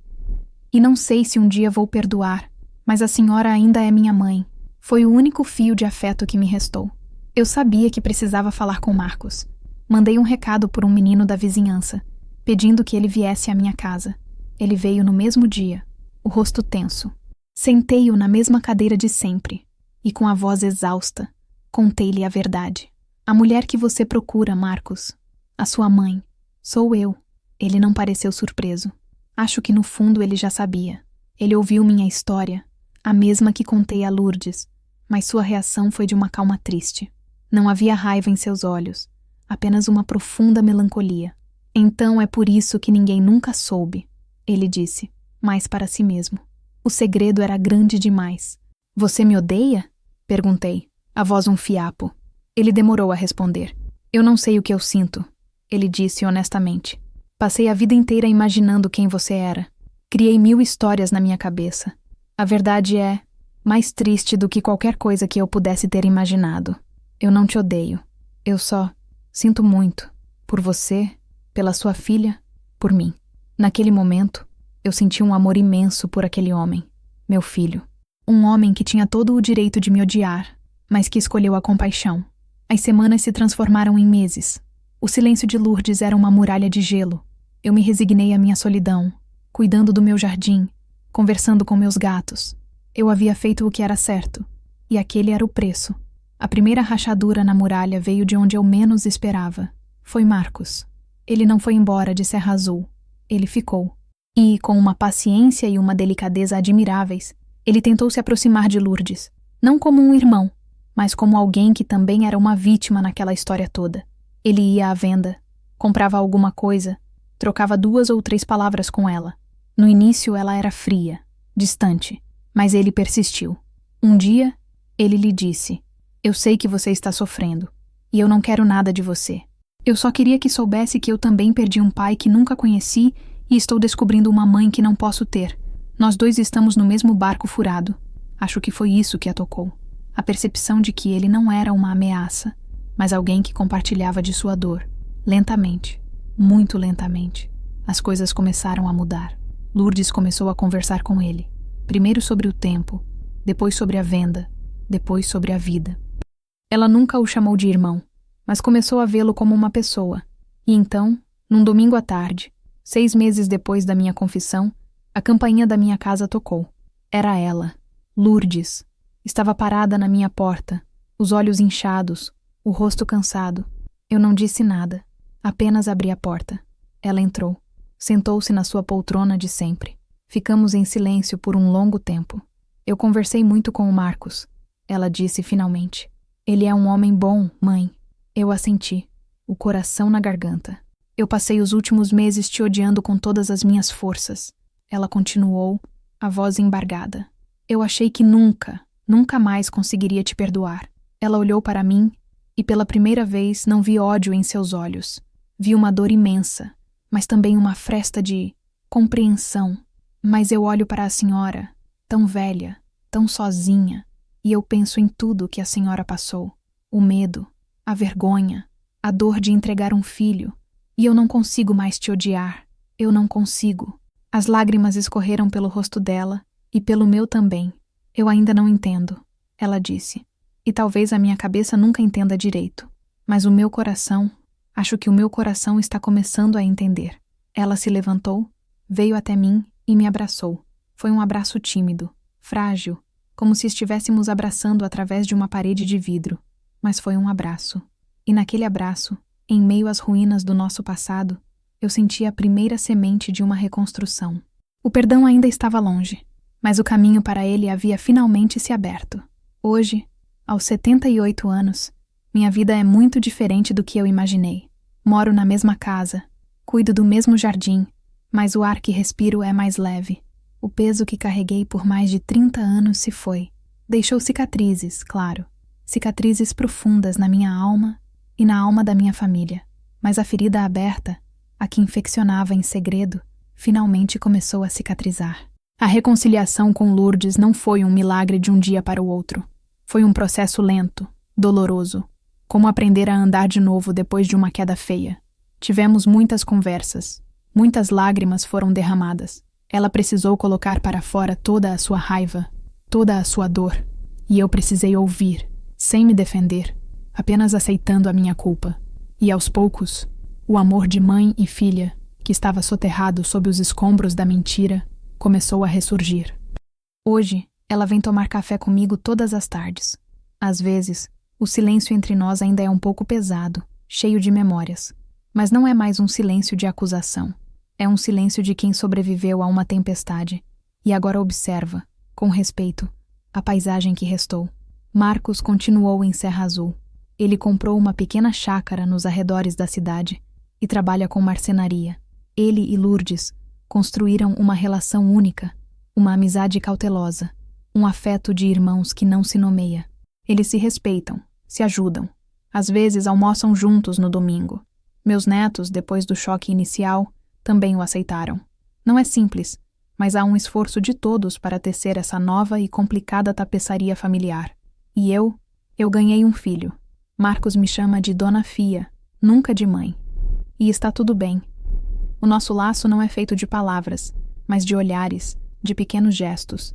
E não sei se um dia vou perdoar, mas a senhora ainda é minha mãe. Foi o único fio de afeto que me restou. Eu sabia que precisava falar com Marcos. Mandei um recado por um menino da vizinhança, pedindo que ele viesse à minha casa. Ele veio no mesmo dia, o rosto tenso. Sentei-o na mesma cadeira de sempre, e com a voz exausta, contei-lhe a verdade. A mulher que você procura, Marcos, a sua mãe, sou eu. Ele não pareceu surpreso. Acho que no fundo ele já sabia. Ele ouviu minha história, a mesma que contei a Lourdes, mas sua reação foi de uma calma triste. Não havia raiva em seus olhos, apenas uma profunda melancolia. Então é por isso que ninguém nunca soube, ele disse, mais para si mesmo. O segredo era grande demais. Você me odeia? Perguntei, a voz um fiapo. Ele demorou a responder. Eu não sei o que eu sinto, ele disse honestamente. Passei a vida inteira imaginando quem você era. Criei 1000 histórias na minha cabeça. A verdade é, Mais triste do que qualquer coisa que eu pudesse ter imaginado. Eu não te odeio. Eu só sinto muito. Por você, pela sua filha, por mim. Naquele momento, eu senti um amor imenso por aquele homem, meu filho. Um homem que tinha todo o direito de me odiar, mas que escolheu a compaixão. As semanas se transformaram em meses. O silêncio de Lourdes era uma muralha de gelo. Eu me resignei à minha solidão, cuidando do meu jardim, conversando com meus gatos. Eu havia feito o que era certo, e aquele era o preço. A primeira rachadura na muralha veio de onde eu menos esperava. Foi Marcos. Ele não foi embora de Serra Azul. Ele ficou. E, com uma paciência e uma delicadeza admiráveis, ele tentou se aproximar de Lourdes, não como um irmão, mas como alguém que também era uma vítima naquela história toda. Ele ia à venda, comprava alguma coisa, trocava 2 ou 3 palavras com ela. No início ela era fria, distante, mas ele persistiu. Um dia, ele lhe disse: "Eu sei que você está sofrendo, e eu não quero nada de você. Eu só queria que soubesse que eu também perdi um pai que nunca conheci e estou descobrindo uma mãe que não posso ter. Nós 2 estamos no mesmo barco furado." Acho que foi isso que a tocou. A percepção de que ele não era uma ameaça, mas alguém que compartilhava de sua dor. Lentamente, muito lentamente, as coisas começaram a mudar. Lourdes começou a conversar com ele. Primeiro sobre o tempo, depois sobre a venda, depois sobre a vida. Ela nunca o chamou de irmão, mas começou a vê-lo como uma pessoa. E então, num domingo à tarde, 6 meses depois da minha confissão, a campainha da minha casa tocou. Era ela, Lourdes. Estava parada na minha porta, os olhos inchados, o rosto cansado. Eu não disse nada, apenas abri a porta. Ela entrou, sentou-se na sua poltrona de sempre. Ficamos em silêncio por um longo tempo. Eu conversei muito com o Marcos. Ela disse finalmente: "Ele é um homem bom, mãe." Eu assenti, o coração na garganta. "Eu passei os últimos meses te odiando com todas as minhas forças." Ela continuou, a voz embargada. "Eu achei que nunca mais conseguiria te perdoar." Ela olhou para mim e pela primeira vez não vi ódio em seus olhos. Vi uma dor imensa, mas também uma fresta de compreensão. "Mas eu olho para a senhora, tão velha, tão sozinha, e eu penso em tudo que a senhora passou. O medo, a vergonha, a dor de entregar um filho, e eu não consigo mais te odiar. Eu não consigo." As lágrimas escorreram pelo rosto dela e pelo meu também. "Eu ainda não entendo," ela disse. "E talvez a minha cabeça nunca entenda direito. Mas o meu coração, acho que o meu coração está começando a entender." Ela se levantou, veio até mim e me abraçou. Foi um abraço tímido, frágil, como se estivéssemos abraçando através de uma parede de vidro. Mas foi um abraço. E naquele abraço, em meio às ruínas do nosso passado, eu senti a primeira semente de uma reconstrução. O perdão ainda estava longe, mas o caminho para ele havia finalmente se aberto. Hoje, aos 78 anos, minha vida é muito diferente do que eu imaginei. Moro na mesma casa, cuido do mesmo jardim, mas o ar que respiro é mais leve. O peso que carreguei por mais de 30 anos se foi. Deixou cicatrizes, claro. Cicatrizes profundas na minha alma e na alma da minha família. Mas a ferida aberta, a que infeccionava em segredo, finalmente começou a cicatrizar. A reconciliação com Lourdes não foi um milagre de um dia para o outro. Foi um processo lento, doloroso, como aprender a andar de novo depois de uma queda feia. Tivemos muitas conversas, muitas lágrimas foram derramadas. Ela precisou colocar para fora toda a sua raiva, toda a sua dor, e eu precisei ouvir, sem me defender, apenas aceitando a minha culpa. E aos poucos, o amor de mãe e filha, que estava soterrado sob os escombros da mentira, começou a ressurgir. Hoje, ela vem tomar café comigo todas as tardes. Às vezes, o silêncio entre nós ainda é um pouco pesado, cheio de memórias. Mas não é mais um silêncio de acusação. É um silêncio de quem sobreviveu a uma tempestade e agora observa, com respeito, a paisagem que restou. Marcos continuou em Serra Azul. Ele comprou uma pequena chácara nos arredores da cidade e trabalha com marcenaria. Ele e Lourdes construíram uma relação única, uma amizade cautelosa, um afeto de irmãos que não se nomeia. Eles se respeitam, se ajudam. Às vezes almoçam juntos no domingo. Meus netos, depois do choque inicial, também o aceitaram. Não é simples, mas há um esforço de todos para tecer essa nova e complicada tapeçaria familiar. E eu ganhei um filho. Marcos me chama de Dona Fia, nunca de mãe. E está tudo bem. O nosso laço não é feito de palavras, mas de olhares, de pequenos gestos.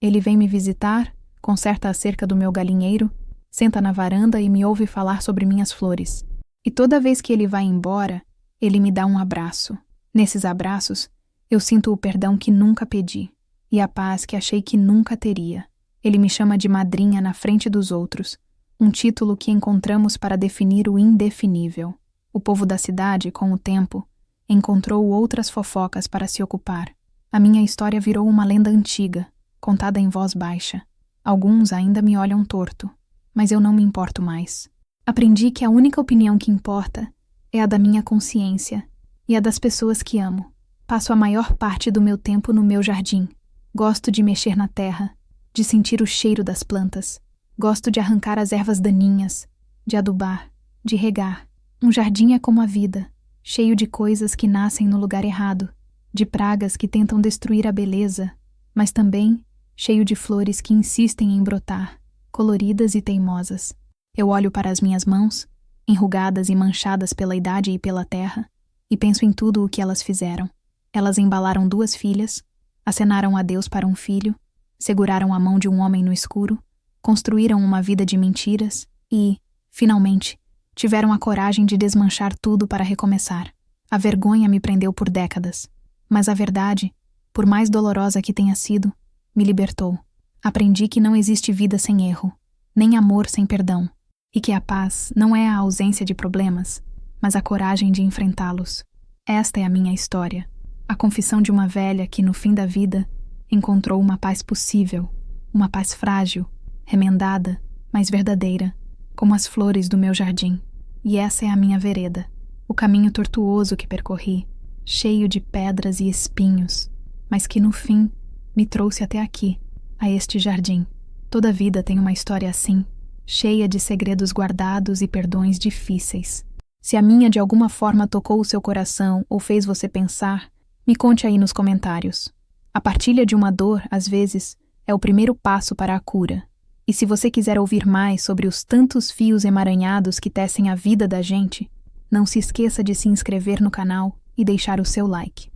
Ele vem me visitar, conserta a cerca do meu galinheiro, senta na varanda e me ouve falar sobre minhas flores. E toda vez que ele vai embora, ele me dá um abraço. Nesses abraços, eu sinto o perdão que nunca pedi e a paz que achei que nunca teria. Ele me chama de madrinha na frente dos outros, um título que encontramos para definir o indefinível. O povo da cidade, com o tempo, encontrou outras fofocas para se ocupar. A minha história virou uma lenda antiga, contada em voz baixa. Alguns ainda me olham torto, mas eu não me importo mais. Aprendi que a única opinião que importa é a da minha consciência e a das pessoas que amo. Passo a maior parte do meu tempo no meu jardim. Gosto de mexer na terra, de sentir o cheiro das plantas. Gosto de arrancar as ervas daninhas, de adubar, de regar. Um jardim é como a vida, cheio de coisas que nascem no lugar errado, de pragas que tentam destruir a beleza, mas também cheio de flores que insistem em brotar, coloridas e teimosas. Eu olho para as minhas mãos, enrugadas e manchadas pela idade e pela terra, e penso em tudo o que elas fizeram. Elas embalaram 2 filhas, acenaram adeus para um filho, seguraram a mão de um homem no escuro, construíram uma vida de mentiras e, finalmente, tiveram a coragem de desmanchar tudo para recomeçar. A vergonha me prendeu por décadas, mas a verdade, por mais dolorosa que tenha sido, me libertou. Aprendi que não existe vida sem erro, nem amor sem perdão, e que a paz não é a ausência de problemas, mas a coragem de enfrentá-los. Esta é a minha história, a confissão de uma velha que, no fim da vida, encontrou uma paz possível, uma paz frágil, remendada, mas verdadeira, como as flores do meu jardim. E essa é a minha vereda, o caminho tortuoso que percorri, cheio de pedras e espinhos, mas que no fim me trouxe até aqui, a este jardim. Toda vida tem uma história assim, cheia de segredos guardados e perdões difíceis. Se a minha de alguma forma tocou o seu coração ou fez você pensar, me conte aí nos comentários. A partilha de uma dor, às vezes, é o primeiro passo para a cura. E se você quiser ouvir mais sobre os tantos fios emaranhados que tecem a vida da gente, não se esqueça de se inscrever no canal e deixar o seu like.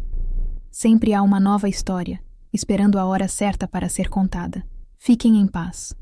Sempre há uma nova história, esperando a hora certa para ser contada. Fiquem em paz.